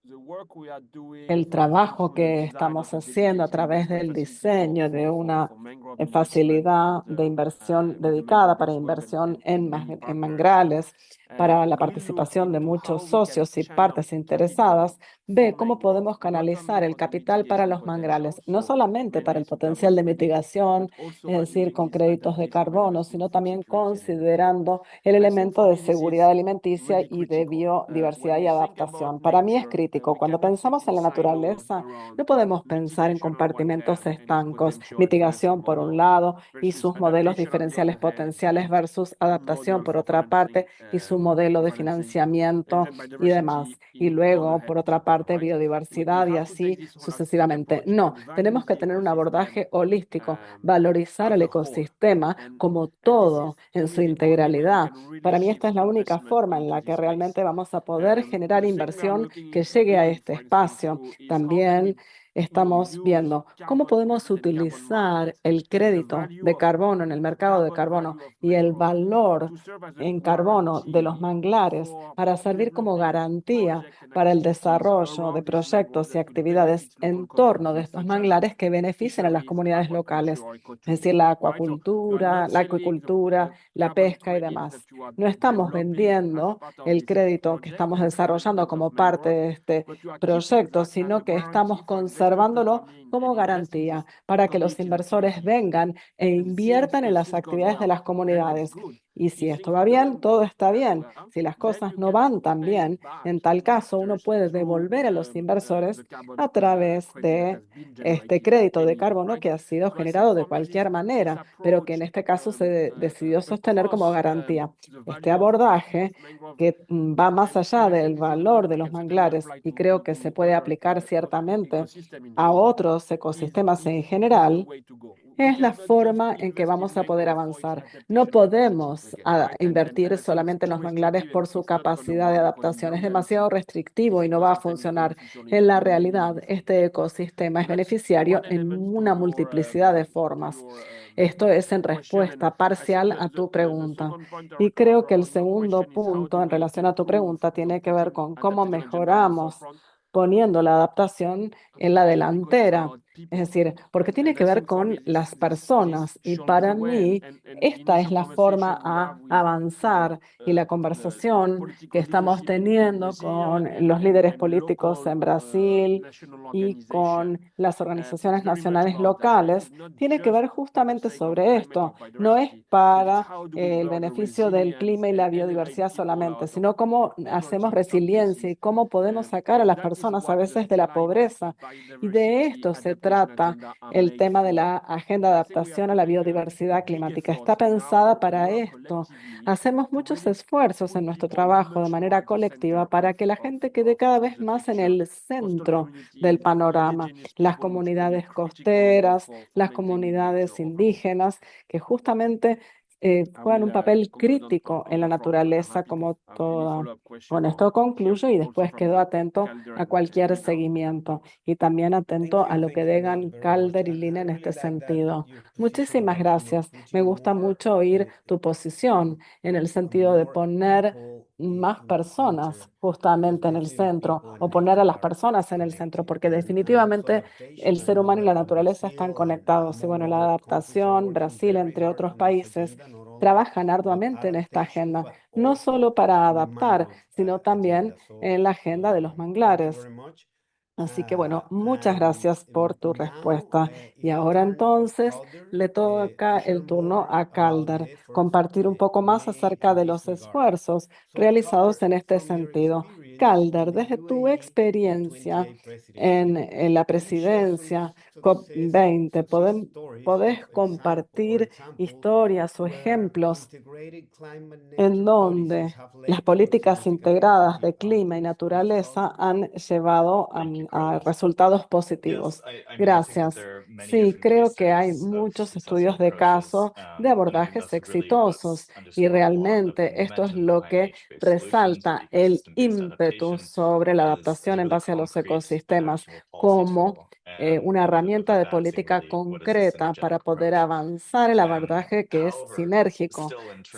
the work we are doing, El for trabajo example, through the que design of estamos a haciendo a dedicated través investment del facility diseño de una for mangrove investment facilidad de inversión with the dedicada Mangrove para Network inversión and en many en partners mangrales para la participación de muchos socios y partes interesadas, ve cómo podemos canalizar el capital para los mangrales, no solamente para el potencial de mitigación, es decir, con créditos de carbono, sino también considerando el elemento de seguridad alimenticia y de biodiversidad y adaptación. Para mí es crítico. Cuando pensamos en la naturaleza, no podemos pensar en compartimentos estancos, mitigación por un lado y sus modelos diferenciales potenciales versus adaptación por otra parte y su modelo de financiamiento y demás. Y luego, por otra parte, biodiversidad y así sucesivamente. No, tenemos que tener un abordaje holístico, valorizar el ecosistema como todo en su integralidad. Para mí esta es la única forma en la que realmente vamos a poder generar inversión que llegue a este espacio. También estamos viendo cómo podemos utilizar el crédito de carbono en el mercado de carbono y el valor en carbono de los manglares para servir como garantía para el desarrollo de proyectos y actividades en torno de estos manglares que beneficien a las comunidades locales, es decir, la acuicultura, la pesca y demás. No estamos vendiendo el crédito que estamos desarrollando como parte de este proyecto, sino que estamos conservándolo como garantía para que los inversores vengan e inviertan en las actividades de las comunidades. Y si esto va bien, todo está bien. Si las cosas no van tan bien, en tal caso uno puede devolver a los inversores a través de este crédito de carbono que ha sido generado de cualquier manera, pero que en este caso se decidió sostener como garantía. Este abordaje que va más allá del valor de los manglares y creo que se puede aplicar ciertamente a otros ecosistemas en general, es la forma en que vamos a poder avanzar. No podemos invertir solamente en los manglares por su capacidad de adaptación. Es demasiado restrictivo y no va a funcionar. En la realidad, este ecosistema es beneficiario en una multiplicidad de formas. Esto es en respuesta parcial a tu pregunta. Y creo que el segundo punto en relación a tu pregunta tiene que ver con cómo mejoramos poniendo la adaptación en la delantera. Es decir, porque tiene que ver con las personas y para mí esta es la forma a avanzar y la conversación que estamos teniendo con los líderes políticos en Brasil y con las organizaciones nacionales locales tiene que ver justamente sobre esto. No es para el beneficio del clima y la biodiversidad solamente, sino cómo hacemos resiliencia y cómo podemos sacar a las personas a veces de la pobreza. Y de esto se trata el tema de la Agenda de Adaptación a la Biodiversidad Climática. Está pensada para esto. Hacemos muchos esfuerzos en nuestro trabajo de manera colectiva para que la gente quede cada vez más en el centro del panorama. Las comunidades costeras, las comunidades indígenas, que justamente juegan un papel crítico en la naturaleza como toda. Con esto concluyo y después quedo atento a cualquier seguimiento y también atento a lo que digan Calder y Lina en este sentido. Muchísimas gracias. Me gusta mucho oír tu posición en el sentido de poner más personas justamente en el centro o poner a las personas en el centro, porque definitivamente el ser humano y la naturaleza están conectados. Y bueno, la adaptación, Brasil, entre otros países, trabajan arduamente en esta agenda, no solo para adaptar, sino también en la agenda de los manglares. Así que bueno, muchas gracias por tu respuesta. Y ahora entonces le toca el turno a Calder compartir un poco más acerca de los esfuerzos realizados en este sentido. Calder, desde tu experiencia en la presidencia COP20, ¿podés compartir historias o ejemplos en donde las políticas integradas de clima y naturaleza han llevado a resultados positivos? Gracias. Sí, creo que hay muchos estudios de caso de abordajes exitosos y realmente esto es lo que resalta el ímpetu sobre la adaptación en base a los ecosistemas como una herramienta de política concreta para poder avanzar el abordaje que es sinérgico.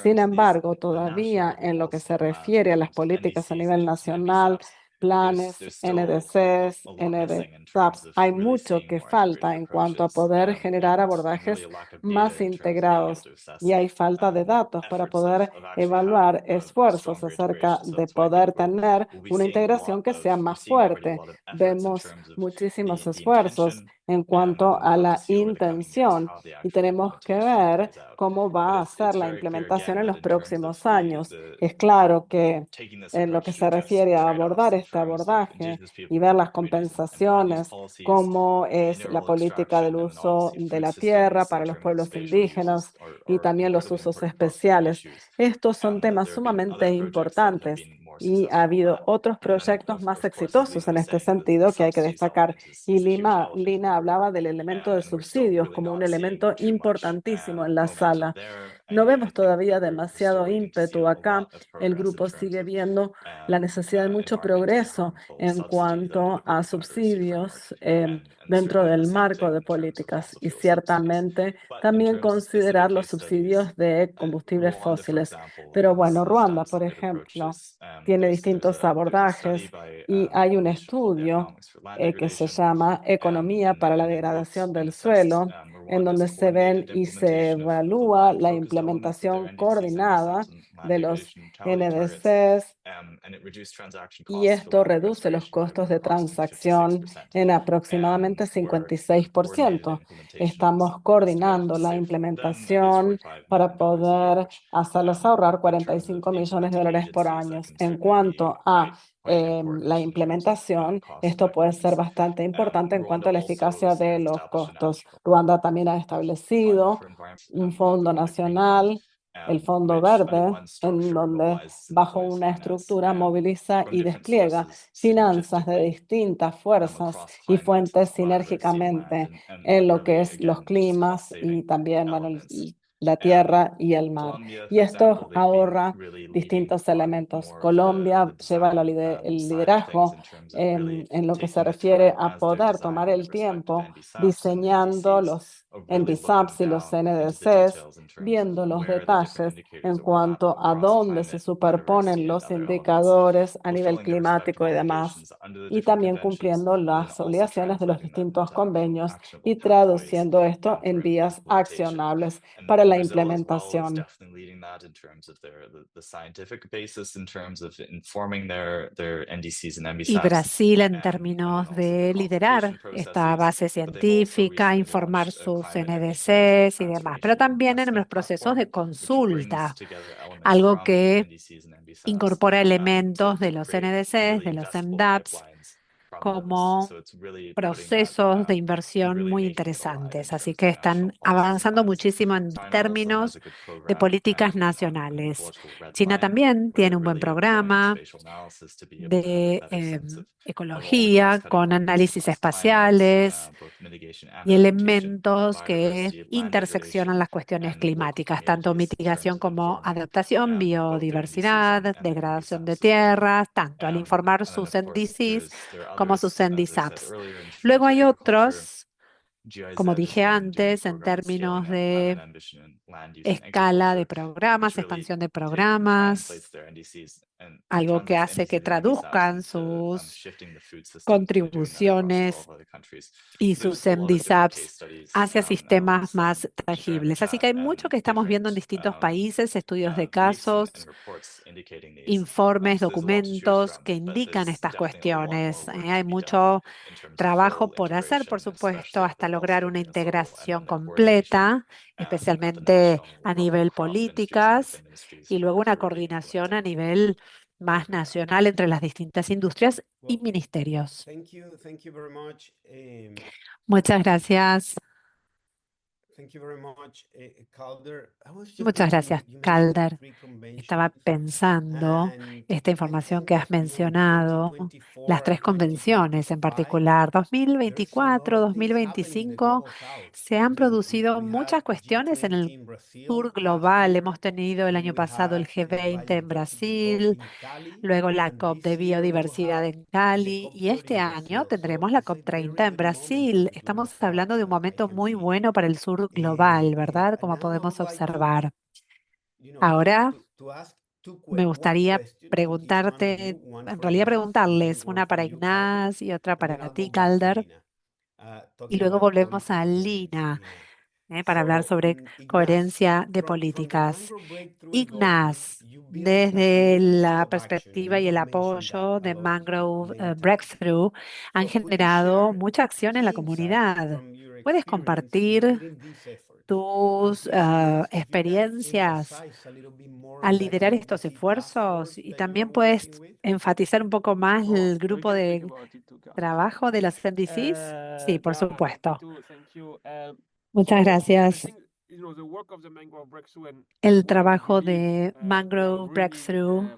Sin embargo, todavía en lo que se refiere a las políticas a nivel nacional, planes, NDCs, NDSAPs. Hay mucho que falta en cuanto a poder generar abordajes más integrados y hay falta de datos para poder evaluar esfuerzos acerca de poder tener una integración que sea más fuerte. Vemos muchísimos esfuerzos en cuanto a la intención y tenemos que ver cómo va a ser la implementación en los próximos años. Es claro que en lo que se refiere a abordar este abordaje y ver las compensaciones, cómo es la política del uso de la tierra para los pueblos indígenas y también los usos especiales. Estos son temas sumamente importantes y ha habido otros proyectos más exitosos en este sentido que hay que destacar. Y Lina hablaba del elemento de subsidios como un elemento importantísimo en la sala. No vemos todavía demasiado ímpetu acá. El grupo sigue viendo la necesidad de mucho progreso en cuanto a subsidios dentro del marco de políticas y ciertamente también considerar los subsidios de combustibles fósiles. Pero bueno, Ruanda, por ejemplo, tiene distintos abordajes y hay un estudio que se llama Economía para la degradación del suelo, en donde se ven y se evalúa la implementación coordinada de los NDCs y esto reduce los costos de transacción en aproximadamente 56%. Estamos coordinando la implementación para poder hacerles ahorrar $45 millones por año. En cuanto a la implementación, esto puede ser bastante importante en cuanto a la eficacia de los costos. Ruanda también ha establecido un fondo nacional, el Fondo Verde, en donde bajo una estructura moviliza y despliega finanzas de distintas fuerzas y fuentes sinérgicamente en lo que es los climas y también la tierra y el mar. Y esto ahorra distintos elementos. Colombia lleva el liderazgo en lo que se refiere a poder tomar el tiempo diseñando los NDSAPs y los NDCs, viendo los detalles en cuanto a dónde se superponen los indicadores a nivel climático y demás, y también cumpliendo las obligaciones de los distintos convenios y traduciendo esto en vías accionables para la implementación. Y Brasil, en términos de liderar esta base científica, informar sus NDCs y demás, pero también en los procesos de consulta, algo que incorpora elementos de los NDCs, de los MDAPs, como procesos de inversión muy interesantes. Así que están avanzando muchísimo en términos de políticas nacionales. China también tiene un buen programa de ecología con análisis espaciales y elementos que interseccionan las cuestiones climáticas, tanto mitigación como adaptación, biodiversidad, degradación de tierras, tanto al informar sus NDCs como sus NDSAPs. Luego hay otros, como dije antes, en términos de escala de programas, expansión de programas, algo que hace que traduzcan sus contribuciones y sus MDSAPs hacia sistemas más tangibles. Así que hay mucho que estamos viendo en distintos países, estudios de casos, informes, documentos que indican estas cuestiones. Hay mucho trabajo por hacer, por supuesto, hasta lograr una integración completa, especialmente a nivel políticas, y luego una coordinación a nivel más nacional entre las distintas industrias y ministerios. Muchas gracias. Muchas gracias, Calder. Estaba pensando esta información que has mencionado, las tres convenciones en particular, 2024, 2025, se han producido muchas cuestiones en el sur global. Hemos tenido el año pasado el G20 en Brasil, luego la COP de biodiversidad en Cali y este año tendremos la COP30 en Brasil. Estamos hablando de un momento muy bueno para el sur global, ¿verdad? Como podemos observar. Ahora, Me gustaría preguntarte, en realidad preguntarles, una para Ignaz y otra para ti, Calder, y luego volvemos a Lina, para hablar sobre coherencia de políticas. Ignaz, desde la perspectiva y el apoyo de Mangrove Breakthrough, han generado mucha acción en la comunidad. ¿Puedes compartir tus experiencias al liderar estos esfuerzos? Y también puedes enfatizar un poco más el We grupo can speak de about it too, Carl. trabajo de las NDCs. Sí, por Yeah, happy supuesto. to. Thank you. Muchas So I gracias. think the work of the Mangrove Breakthrough and El we trabajo believe de we are Mangrove bringing Breakthrough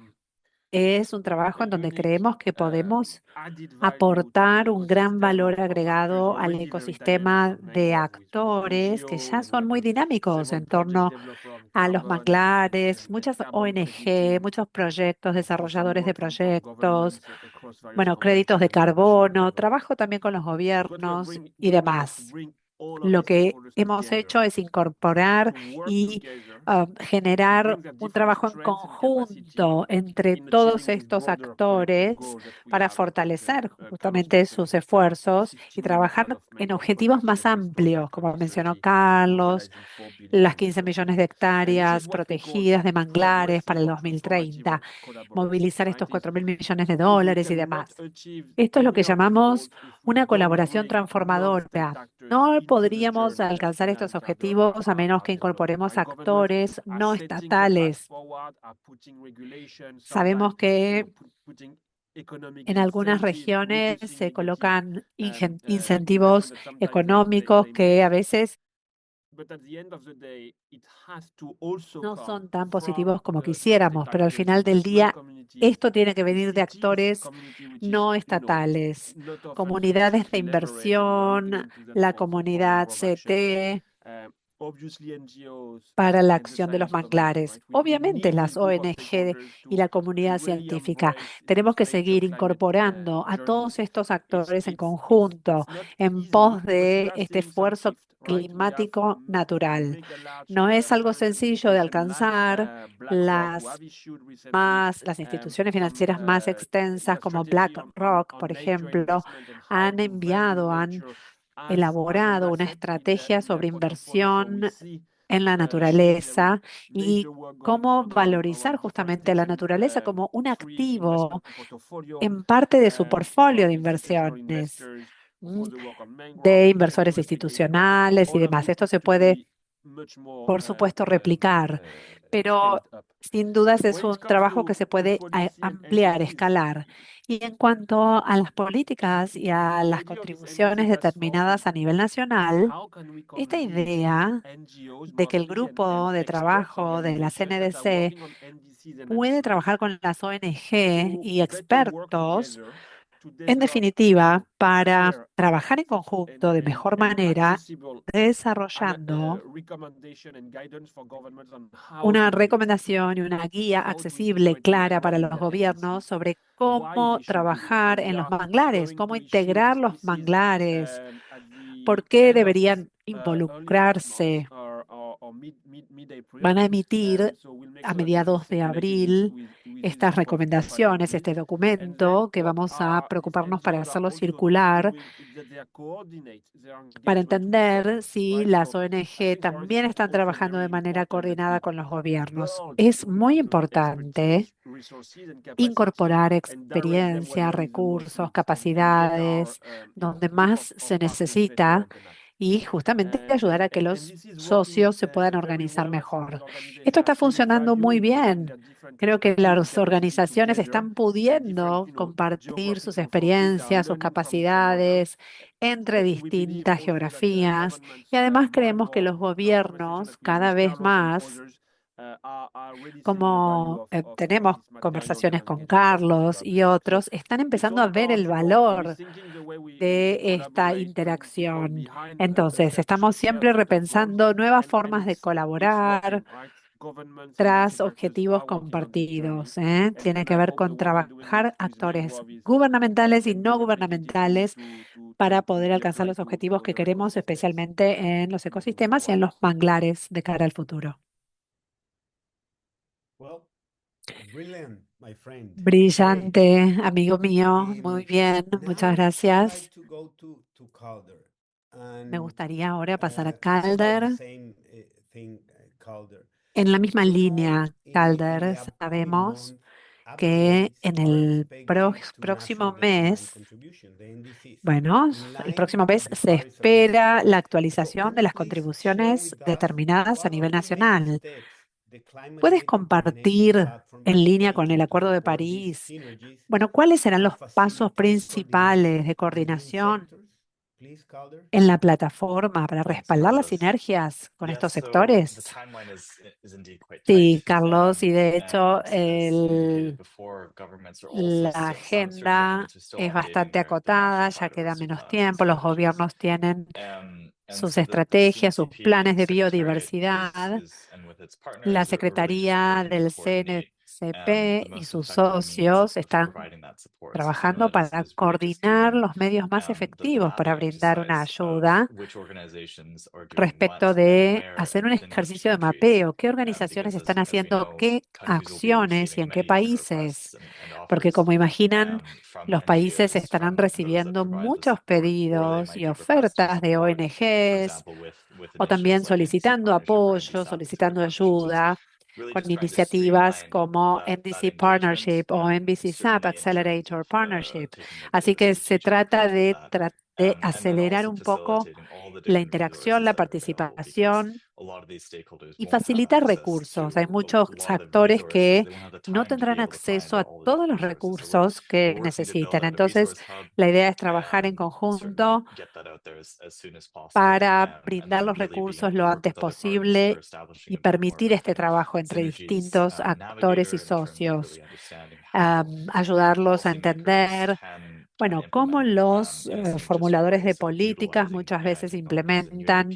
es un trabajo a en donde unique creemos que podemos added value to aportar the un gran ecosystem valor of actors agregado al already very dynamic ecosistema on de mangrove with actores que ya NGOs. We son have muy dinámicos several en projects torno developed around a los carbon manglares, and muchas carbon ONG, crediting. muchos proyectos, Of course, some desarrolladores de work from proyectos, governments across various bueno, countries créditos to de develop national carbono, carbon. trabajo también con los But what we are gobiernos y doing now is to demás. bring all of Lo these que stakeholders hemos together hecho es incorporar to work y together to generar bring their un different trabajo en strengths and capacity conjunto entre in todos achieving this estos broader collective actores goal that we para have that fortalecer Carlos justamente mentioned, sus esfuerzos y 15 million tons trabajar of en mangrove objetivos protection más restored by amplios, como mencionó 2030, Carlos, mobilizing 4 billion las euros. 15 millones de And this is hectáreas what we call protegidas de manglares para el progressive or transformative 2030, collaboration, movilizar right? estos 4.000 millones de Of course, we dólares y cannot demás. achieve Esto es lo any que of these llamamos goals if we una don't colaboración bring non-state transformadora. actors No into the podríamos journey that alcanzar estos Ina and Calder objetivos a menos are que developing, incorporemos right? Governments actores are no setting the path estatales. forward, are putting regulations, Sabemos sometimes, que putting economic en algunas incentives, regiones reducing se negative colocan investment incentivos that sometimes económicos they que a make. veces But at the end of the day, it has to also no come son tan from positivos como the non-state quisiéramos, pero al actors, final del investment día communities, esto tiene que venir de cities actores community, which is, no estatales, not often comunidades de sufficiently leveraged, and we are looking inversión, into that la for comunidad mangrove action. CT, Obviously NGOs para la and the acción de los science community, manglares. right? We Obviamente need this las group of ONG stakeholders y to la comunidad really científica. embrace this Tenemos que major seguir climate incorporando a journey. todos estos actores en It's conjunto not en easy, pos but we de are este seeing some esfuerzo shift, right? We have climático natural. mega large No es algo financial sencillo de institutions like alcanzar. BlackRock, who have issued recently Las instituciones some financieras más their extensas como strategy BlackRock, on por nature ejemplo, investment and how han to value enviado, han nature as an elaborado una asset estrategia in their sobre portfolio. So we inversión see en la surely there is naturaleza y major work going cómo on valorizar around justamente a la differentiating naturaleza como un trees activo investment portfolio en parte de su portfolio from de institutional inversiones, investors. Of mm, course, the work on mangrove, de the inversores government engagement, institucionales y all of demás. this Esto needs se to puede, be much more por supuesto, replicar, pero scaled up. sin dudas es When un it comes trabajo que se to puede policy and ampliar, NDCs, escalar. Y en cuanto a las políticas y a the las idea of these contribuciones NDC task force determinadas a nivel is nacional, how can we esta convince idea NGOs de que el mostly and grupo de experts trabajo de la organizations that are CNDC working on NDCs and puede trabajar achievements con las ONG to y better work expertos, together to en develop definitiva, para fair trabajar en and, conjunto de and, mejor and manera, accessible desarrollando recommendation and guidance for governments on how una to do it, recomendación y una guía how to accesible, integrate clara para mangrove in los the gobiernos NDCs, sobre why cómo they should do it. trabajar And we en los are manglares, going cómo to issue integrar los SPCs manglares, at por the qué end of deberían early next month involucrarse. or mid-April. Van a emitir So we'll make a sure that this is mediados de circulated abril with this estas group of recomendaciones, panelists. este And then documento que what vamos a are these preocuparnos para NGOs are hacerlo also circular doing is that they are coordinate their para engagement with entender governments, si right? las So I ONG think for us también it's están also trabajando de very manera important that coordinada we con los gobiernos. build Es muy those importante expertise, resources and capacity incorporar and direct them where experiencia, there is the most recursos, need and get our capacidades donde group más of se partners better necesita organized. y justamente ayudar a que los This is working socios se puedan very organizar well. I think these mejor. organizations Esto are está seeing funcionando muy value in putting bien. their different Creo que expertise and las capacity organizaciones together están in different, pudiendo compartir sus geographical footprint. They are experiencias, sus learning from each another. capacidades entre And we believe distintas also that geografías. governments Y además more and creemos que more, los the conversation gobiernos that we have cada with vez Carlos and más, others are really seeing the value como of tenemos this material that conversaciones has con been developed Carlos y collaboratively. So otros, están it's empezando all a ver about, el valor rethinking the way we de esta collaborate, putting people interacción. behind the Entonces, estamos siempre shared set of goals, repensando nuevas and formas de it's colaborar working, right? Governments and tras non-state actors objetivos are working on this journey, compartidos, ¿eh? Tiene and que I ver hope the con work we're doing trabajar with actores Mangrove is gubernamentales y can be no replicated to gubernamentales para poder be alcanzar applied los objetivos to que other queremos, ecosystems especialmente en los moving ecosistemas y en forward. los manglares de cara al futuro. Brillante, amigo mío. Muy bien, muchas gracias. Me gustaría ahora pasar a Calder. En la misma línea, Calder, sabemos que en el próximo mes, bueno, el próximo mes se espera la actualización de las contribuciones determinadas a nivel nacional. ¿Puedes compartir en línea con el Acuerdo de París, bueno, cuáles serán los pasos principales de coordinación en la plataforma para respaldar las sinergias con estos sectores? Sí, Carlos, y de hecho la agenda es bastante acotada, ya queda menos tiempo, los gobiernos tienen sus estrategias, sus planes de biodiversidad. La Secretaría del CNCP y sus socios están trabajando para coordinar los medios más efectivos para brindar una ayuda respecto de hacer un ejercicio de mapeo. ¿Qué organizaciones están haciendo qué acciones y en qué países? Porque como imaginan, los países estarán recibiendo muchos pedidos y ofertas de ONGs o también solicitando apoyo, solicitando ayuda con iniciativas como NDC Partnership o NBC SAP Accelerator Partnership. Así que se trata de acelerar un poco la interacción, la participación y facilitar recursos. Hay muchos actores que no tendrán acceso a todos los recursos que necesitan. Entonces, la idea es trabajar en conjunto para brindar los recursos lo antes posible y permitir este trabajo entre distintos actores y socios, ayudarlos a entender, bueno, cómo los formuladores de políticas muchas veces implementan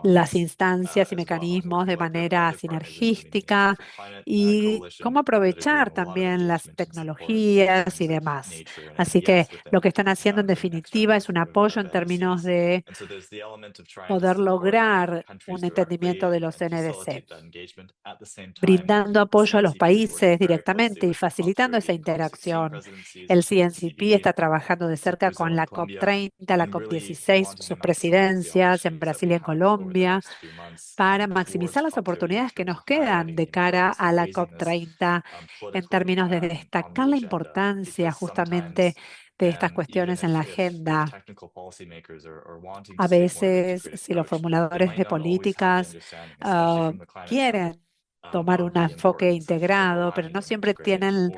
las instancias y mecanismos de manera sinergística y cómo aprovechar también las tecnologías y demás. Así que lo que están haciendo en definitiva es un apoyo en términos de poder lograr un entendimiento de los NDC, brindando apoyo a los países directamente y facilitando esa interacción. El CNCP está trabajando de cerca con la COP30, la COP16, sus presidencias en Brasil y en Colombia, para maximizar las oportunidades que nos quedan de cara a la COP30 en términos de destacar la importancia justamente de estas cuestiones en la agenda. A veces, si los formuladores de políticas quieren tomar un enfoque integrado, pero no siempre tienen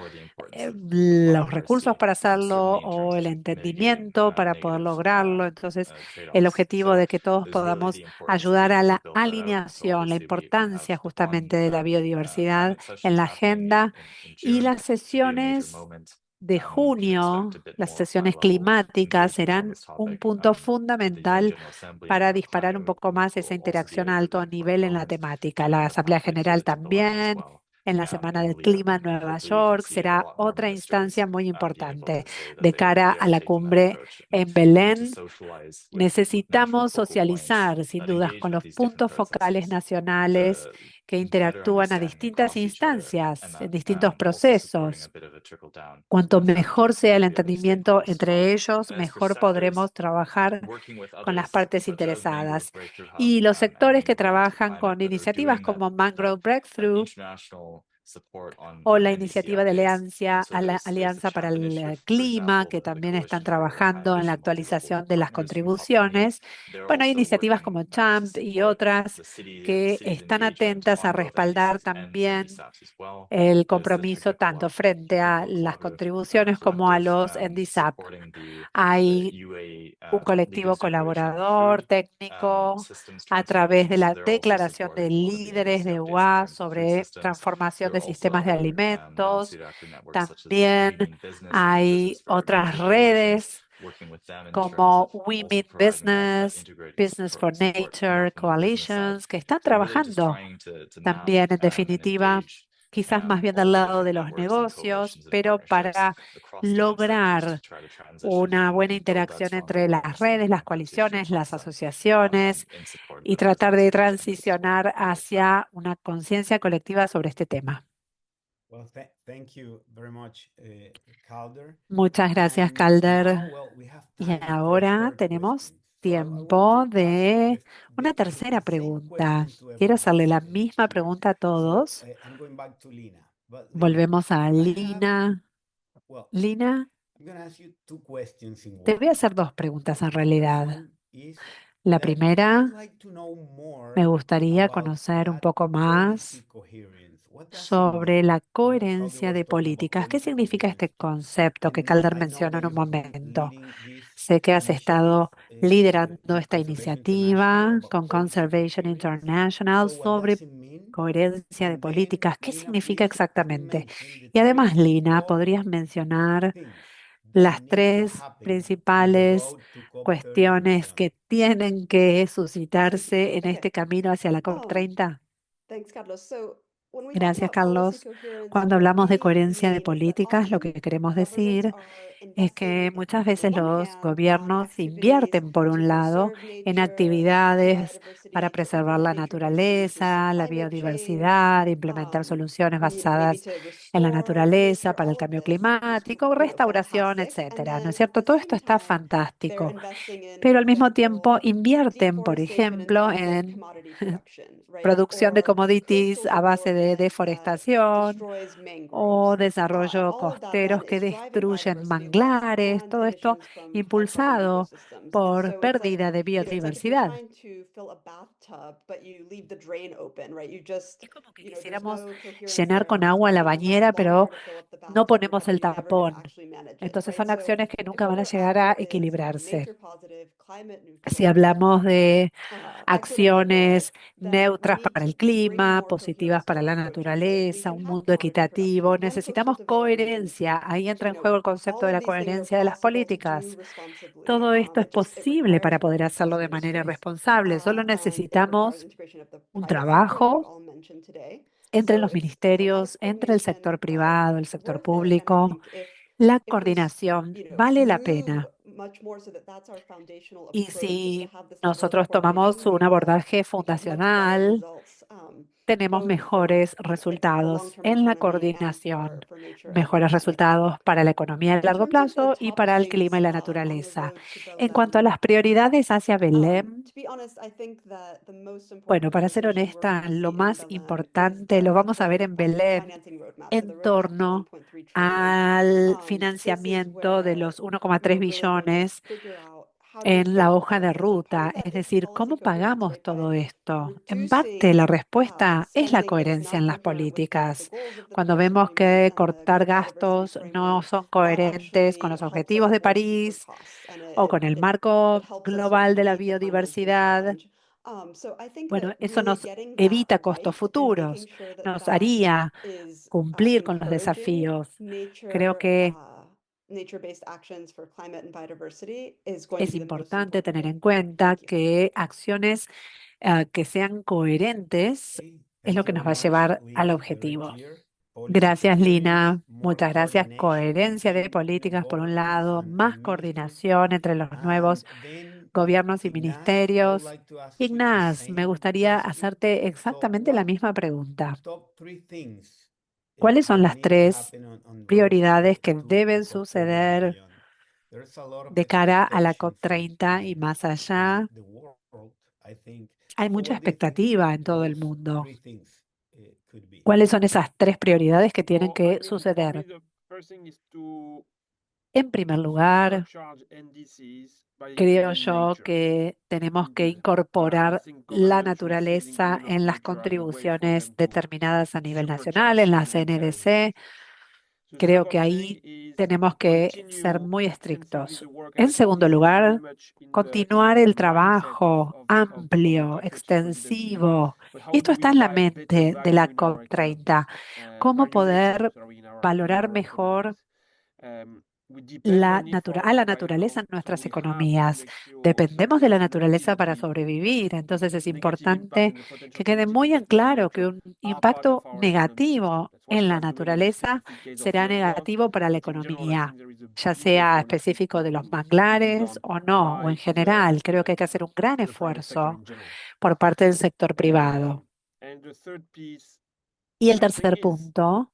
los recursos para hacerlo o el entendimiento para poder lograrlo. Entonces, el objetivo de que todos podamos ayudar a la alineación, la importancia justamente de la biodiversidad en la agenda y las sesiones de junio, las sesiones climáticas serán un punto fundamental para disparar un poco más esa interacción a alto nivel en la temática. La Asamblea General también, en la Semana del Clima en Nueva York, será otra instancia muy importante de cara a la cumbre en Belén. Necesitamos socializar, sin dudas, con los puntos focales nacionales que interactúan a distintas instancias, en distintos procesos. Cuanto mejor sea el entendimiento entre ellos, mejor podremos trabajar con las partes interesadas. Y los sectores que trabajan con iniciativas como Mangrove Breakthrough o la iniciativa de Alianza para el Clima, que también están trabajando en la actualización de las contribuciones. Bueno, hay iniciativas como CHAMP y otras que están atentas a respaldar también el compromiso tanto frente a las contribuciones como a los NDSAP. Hay un colectivo colaborador técnico a través de la Declaración de Líderes de UA sobre transformación de sistemas de alimentos. También hay otras redes como Women Business, Business for Nature, Coalitions, que están trabajando también, en definitiva, quizás más bien del lado de los negocios, pero para lograr una buena interacción entre las redes, las coaliciones, las asociaciones y tratar de transicionar hacia una conciencia colectiva sobre este tema. Muchas gracias, Calder. Y ahora tenemos tiempo de una tercera pregunta. Quiero hacerle la misma pregunta a todos. Volvemos a Lina. Lina, te voy a hacer dos preguntas en realidad. La primera, me gustaría conocer un poco más sobre la coherencia de políticas. ¿Qué significa este concepto que Calder mencionó en un momento? Sé que has estado liderando esta iniciativa con Conservation International sobre coherencia de políticas. ¿Qué significa exactamente? Y además, Lina, ¿podrías mencionar las tres principales cuestiones que tienen que suscitarse en este camino hacia la COP30? Gracias, Carlos. Cuando hablamos de coherencia de políticas, lo que queremos decir es que muchas veces los gobiernos invierten, por un lado, en actividades para preservar la naturaleza, la biodiversidad, implementar soluciones basadas en la naturaleza para el cambio climático, restauración, etcétera. ¿No es cierto? Todo esto está fantástico, pero al mismo tiempo invierten, por ejemplo, en producción de commodities a base de deforestación o desarrollo costeros que destruyen manglares, todo esto impulsado por pérdida de biodiversidad. Es como que quisiéramos llenar con agua la bañera, pero no ponemos el tapón. Entonces son acciones que nunca van a llegar a equilibrarse. Si hablamos de acciones neutras para el clima, positivas para la naturaleza, un mundo equitativo. Necesitamos coherencia. Ahí entra en juego el concepto de la coherencia de las políticas. Todo esto es posible para poder hacerlo de manera responsable. Solo necesitamos un trabajo entre los ministerios, entre el sector privado, el sector público. La coordinación vale la pena. Y si nosotros tomamos un abordaje fundacional, tenemos mejores resultados en la coordinación, mejores resultados para la economía a largo plazo y para el clima y la naturaleza. En cuanto a las prioridades hacia Belém, bueno, para ser honesta, lo más importante lo vamos a ver en Belém en torno al financiamiento de los 1,3 billones en la hoja de ruta, es decir, ¿cómo pagamos todo esto? En parte, la respuesta es la coherencia en las políticas. Cuando vemos que cortar gastos no son coherentes con los objetivos de París o con el marco global de la biodiversidad, bueno, eso nos evita costos futuros, nos haría cumplir con los desafíos. Creo que es importante tener en cuenta que acciones que sean coherentes es lo que nos va a llevar al objetivo. Gracias, Lina. Muchas gracias. Coherencia de políticas, por un lado, más coordinación entre los nuevos gobiernos y ministerios. Ignaz, me gustaría hacerte exactamente la misma pregunta. ¿Cuáles son las tres prioridades que deben suceder de cara a la COP30 y más allá? Hay mucha expectativa en todo el mundo. ¿Cuáles son esas tres prioridades que tienen que suceder? En primer lugar, creo yo que tenemos que incorporar la naturaleza en las contribuciones determinadas a nivel nacional, en la CNDC. Creo que ahí tenemos que ser muy estrictos. En segundo lugar, continuar el trabajo amplio, extensivo. Y esto está en la mente de la COP30. ¿Cómo poder valorar mejor a la naturaleza en nuestras economías. Dependemos de la naturaleza para sobrevivir. Entonces es importante que quede muy en claro que un impacto negativo en la naturaleza será negativo para la economía, ya sea específico de los manglares o no, o en general. Creo que hay que hacer un gran esfuerzo por parte del sector privado. Y el tercer punto,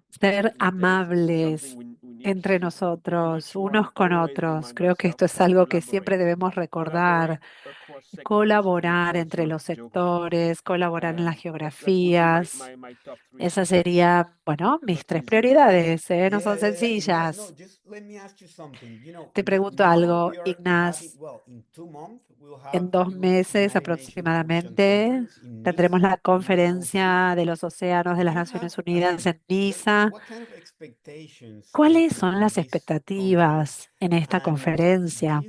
ser amables entre nosotros, unos con otros. Creo que esto es algo que siempre debemos recordar. Colaborar entre los sectores, colaborar en las geografías. Esas serían, bueno, mis tres prioridades, ¿eh? No son sencillas. Te pregunto algo, Ignaz. En 2 meses aproximadamente tendremos la conferencia de los océanos de las Naciones Unidas en Niza. ¿Cuáles son las expectativas en esta conferencia?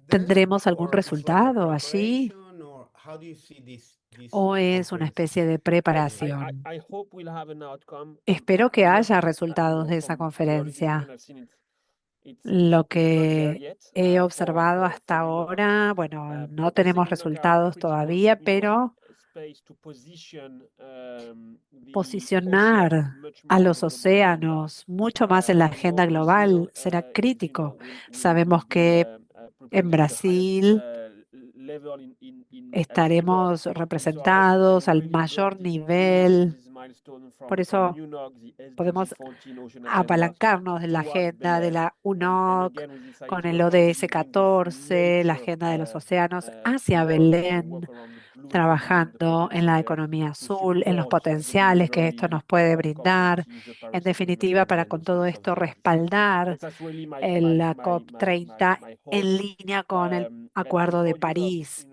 ¿Tendremos algún resultado allí o es una especie de preparación? Espero que haya resultados de esa conferencia. Lo que he observado hasta ahora, bueno, no tenemos resultados todavía, pero posicionar a los océanos mucho más en la agenda global será crítico. Sabemos que en Brasil estaremos representados al mayor nivel. Por eso podemos apalancarnos de la agenda de la UNOC con el ODS 14, la agenda de los océanos hacia Belén, trabajando en la economía azul, en los potenciales que esto nos puede brindar. En definitiva, para con todo esto respaldar la COP30 en línea con el Acuerdo de París.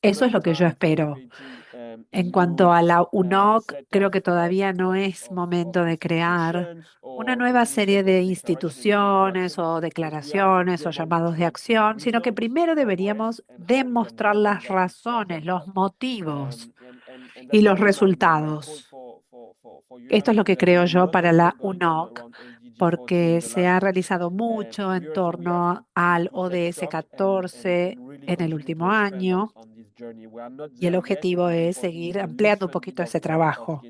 Eso es lo que yo espero. En cuanto a la UNOC, creo que todavía no es momento de crear una nueva serie de instituciones o declaraciones o llamados de acción, sino que primero deberíamos demostrar las razones, los motivos y los resultados. Esto es lo que creo yo para la UNOC, porque se ha realizado mucho en torno al ODS 14 en el último año y el objetivo es seguir ampliando un poquito ese trabajo.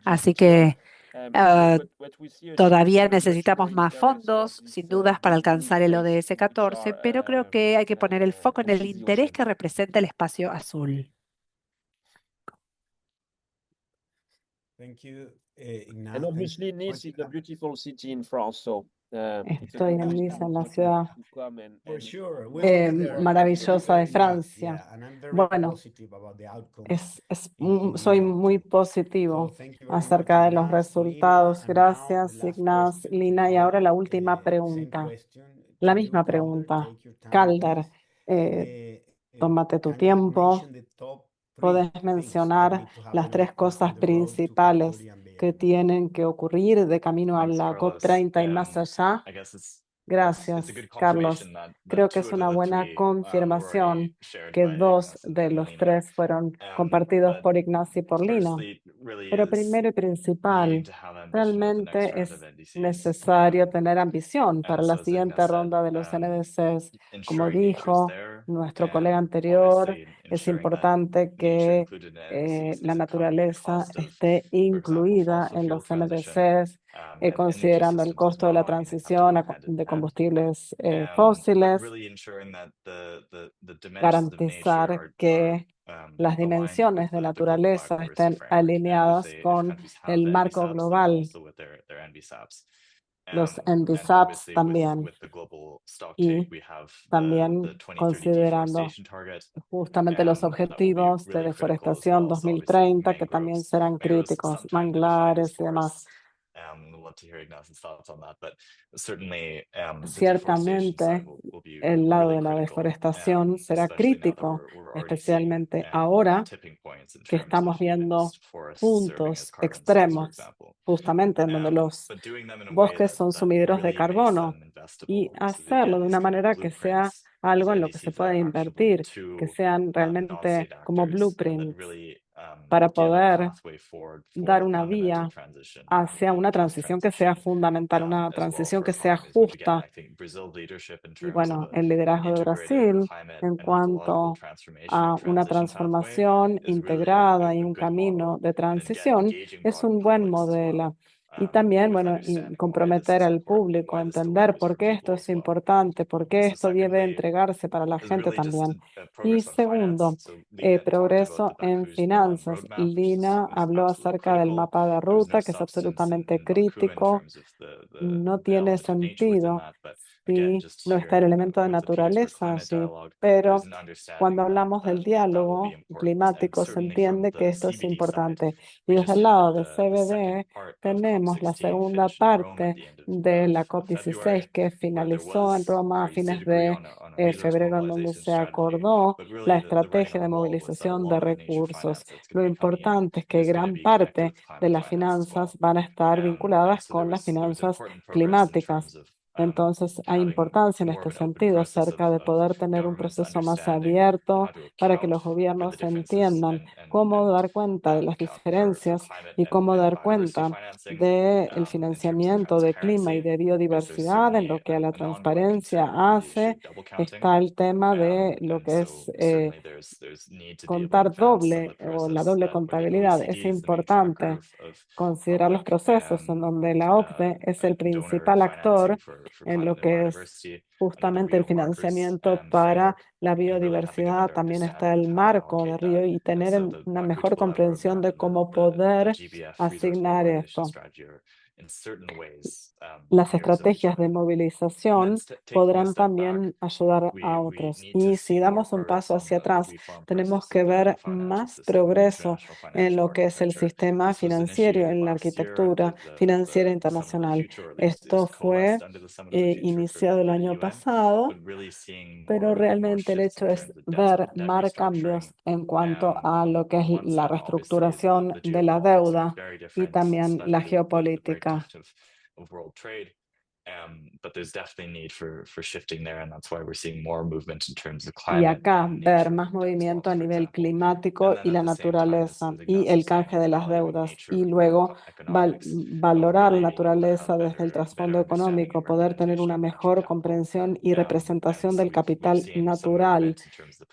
Así que todavía necesitamos más fondos, sin dudas, para alcanzar el ODS 14, pero creo que hay que poner el foco en el interés que representa el espacio azul. And obviously Nice is a beautiful city in France, so Estoy en Niza, en la ciudad maravillosa de Francia. Bueno, soy muy positivo acerca de los resultados. Gracias, Ignaz, Lina. Y ahora la última pregunta, la misma pregunta. Calder, tómate tu tiempo. Podés mencionar las 3 cosas principales que tienen que ocurrir de camino a la COP30 y más allá. Gracias, Carlos. Creo que es una buena confirmación que 2 de los 3 fueron compartidos por Ignacio y por Lina. Pero primero y principal, realmente es necesario tener ambición para la siguiente ronda de los NDCs. Como dijo nuestro colega anterior, es importante que la naturaleza esté incluida en los NDCs, considerando el costo de la transición de combustibles fósiles, garantizar que las dimensiones de naturaleza estén alineadas con el marco global, los NDSAPs también, y también considerando justamente los objetivos de deforestación 2030, que también serán críticos, manglares y demás. Ciertamente, el lado de la deforestación será crítico, especialmente ahora que estamos viendo puntos extremos, justamente en donde los bosques son sumideros de carbono, y hacerlo de una manera que sea algo en lo que se pueda invertir, que sean realmente como blueprints para poder dar una vía hacia una transición que sea fundamental, una transición que sea justa. Y bueno, el liderazgo de Brasil en cuanto a una transformación integrada y un camino de transición es un buen modelo. Y también, bueno, y comprometer al público a entender por qué esto es importante, por qué esto debe entregarse para la gente también. Y segundo, progreso en finanzas. Lina habló acerca del mapa de ruta, que es absolutamente crítico. No tiene sentido si no está el elemento de naturaleza, sí, pero cuando hablamos del diálogo climático se entiende que esto es importante. Y desde el lado de CBD tenemos la segunda parte de la COP16 que finalizó en Roma a fines de febrero, en donde se acordó la estrategia de movilización de recursos. Lo importante es que gran parte de las finanzas van a estar vinculadas con las finanzas climáticas. Entonces, hay importancia en este sentido acerca de poder tener un proceso más abierto para que los gobiernos entiendan cómo dar cuenta de las diferencias y cómo dar cuenta del financiamiento de clima y de biodiversidad. En lo que a la transparencia hace, está el tema de lo que es contar doble o la doble contabilidad. Es importante considerar los procesos en donde la OCDE es el principal actor en lo que es justamente el financiamiento para la biodiversidad. También está el marco de Río y tener una mejor comprensión de cómo poder asignar esto. Las estrategias de movilización podrán también ayudar a otros. Y si damos un paso hacia atrás, tenemos que ver más progreso en lo que es el sistema financiero, en la arquitectura financiera internacional. Esto fue iniciado el año pasado, pero realmente el hecho es ver más cambios en cuanto a lo que es la reestructuración de la deuda y también la geopolítica. Y acá ver más movimiento a nivel climático y la naturaleza y el canje de las deudas y luego valorar la naturaleza desde el trasfondo económico, poder tener una mejor comprensión y representación del capital natural.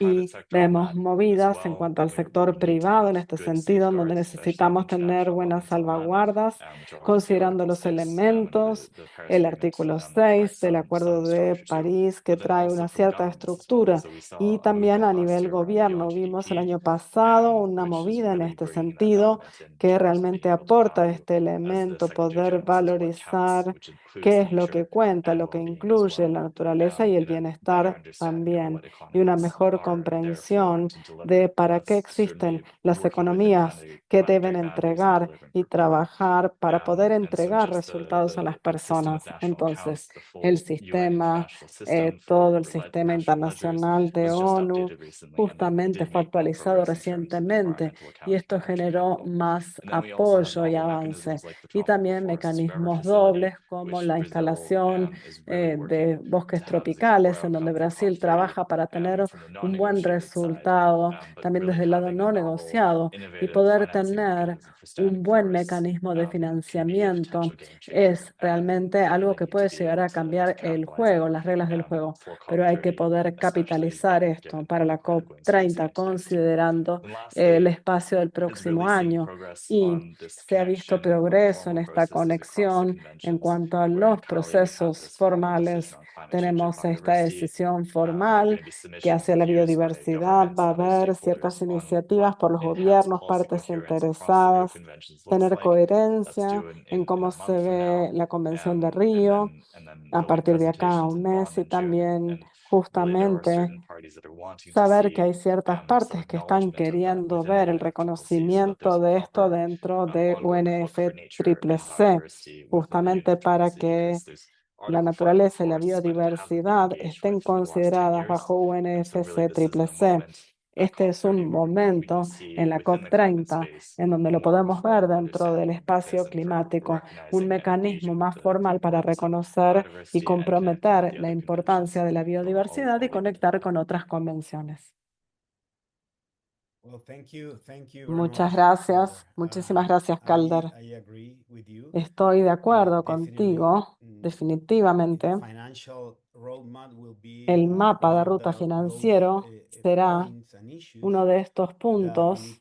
Y vemos movidas en cuanto al sector privado en este sentido, en donde necesitamos tener buenas salvaguardas, considerando los elementos, el artículo 6 del Acuerdo de París, que trae una cierta estructura. Y también a nivel gobierno, vimos el año pasado una movida en este sentido que realmente aporta este elemento, poder valorizar qué es lo que cuenta, lo que incluye la naturaleza y el bienestar también, y una mejor comprensión de para qué existen las economías que deben entregar y trabajar para poder entregar resultados a las personas. Entonces, el sistema, todo el sistema internacional de ONU justamente fue actualizado recientemente y esto generó más apoyo y avance. Y también mecanismos dobles como la instalación de bosques tropicales, en donde Brasil trabaja para tener un buen resultado, también desde el lado no negociado, y poder tener un buen mecanismo de financiamiento es realmente algo que puede llegar a cambiar el juego, las reglas del juego, pero hay que poder capitalizar esto para la COP30, considerando el espacio del próximo año. Y se ha visto progreso en esta conexión en cuanto a los procesos formales. Tenemos esta decisión formal que hacia la biodiversidad va a haber ciertas iniciativas por los gobiernos, partes interesadas, tener coherencia en cómo se ve la Convención de Río a partir de acá a un mes, y también justamente saber que hay ciertas partes que están queriendo ver el reconocimiento de esto dentro de UNFCCC, justamente para que la naturaleza y la biodiversidad estén consideradas bajo UNFCCC. Este es un momento en la COP30 en donde lo podemos ver dentro del espacio climático, un mecanismo más formal para reconocer y comprometer la importancia de la biodiversidad y conectar con otras convenciones. Muchas gracias. Muchísimas gracias, Calder. Estoy de acuerdo contigo, definitivamente. El mapa de ruta financiero será uno de estos puntos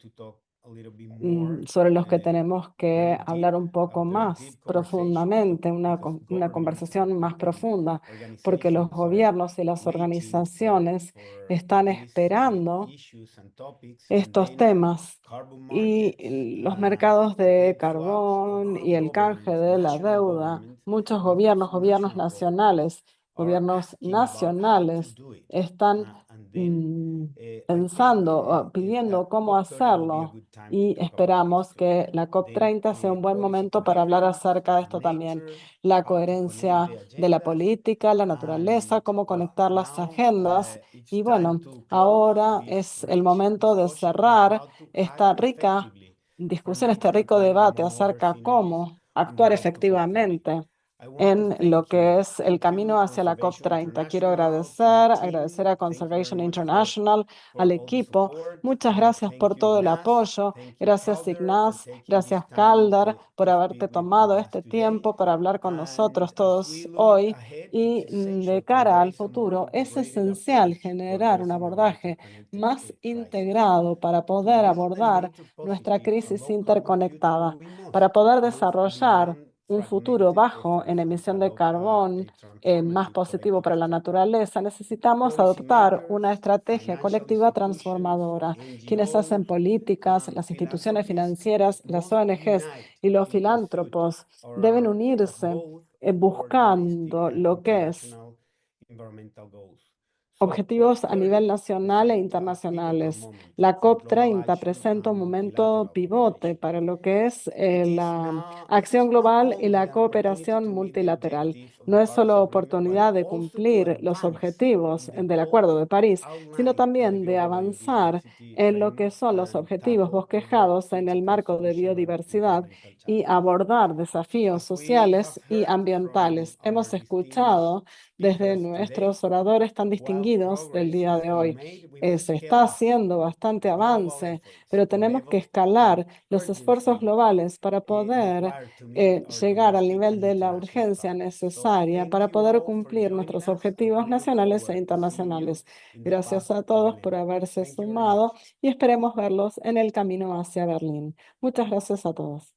sobre los que tenemos que hablar un poco más profundamente, una conversación más profunda, porque los gobiernos y las organizaciones están esperando estos temas y los mercados de carbón y el canje de la deuda. Muchos gobiernos nacionales están pensando o pidiendo cómo hacerlo y esperamos que la COP30 sea un buen momento para hablar acerca de esto también. La coherencia de la política, la naturaleza, cómo conectar las agendas. Y bueno, ahora es el momento de cerrar esta rica discusión, este rico debate acerca de cómo actuar efectivamente en lo que es el camino hacia la COP30. Quiero agradecer a Conservation International, al equipo. Muchas gracias por todo el apoyo. Gracias, Ignaz. Gracias, Calder, por haberte tomado este tiempo para hablar con nosotros todos hoy. Y de cara al futuro, es esencial generar un abordaje más integrado para poder abordar nuestra crisis interconectada, para poder desarrollar un futuro bajo en emisión de carbón, más positivo para la naturaleza, necesitamos adoptar una estrategia colectiva transformadora. Quienes hacen políticas, las instituciones financieras, las ONGs y los filántropos deben unirse buscando lo que es objetivos a nivel nacional e internacionales. La COP30 presenta un momento pivote para lo que es la acción global y la cooperación multilateral. No es solo oportunidad de cumplir los objetivos del Acuerdo de París, sino también de avanzar en lo que son los objetivos bosquejados en el marco de biodiversidad y abordar desafíos sociales y ambientales. Hemos escuchado desde nuestros oradores tan distinguidos del día de hoy. Se está haciendo bastante avance, pero tenemos que escalar los esfuerzos globales para poder llegar al nivel de la urgencia necesaria para poder cumplir nuestros objetivos nacionales e internacionales. Gracias a todos por haberse sumado y esperemos verlos en el camino hacia Berlín. Muchas gracias a todos.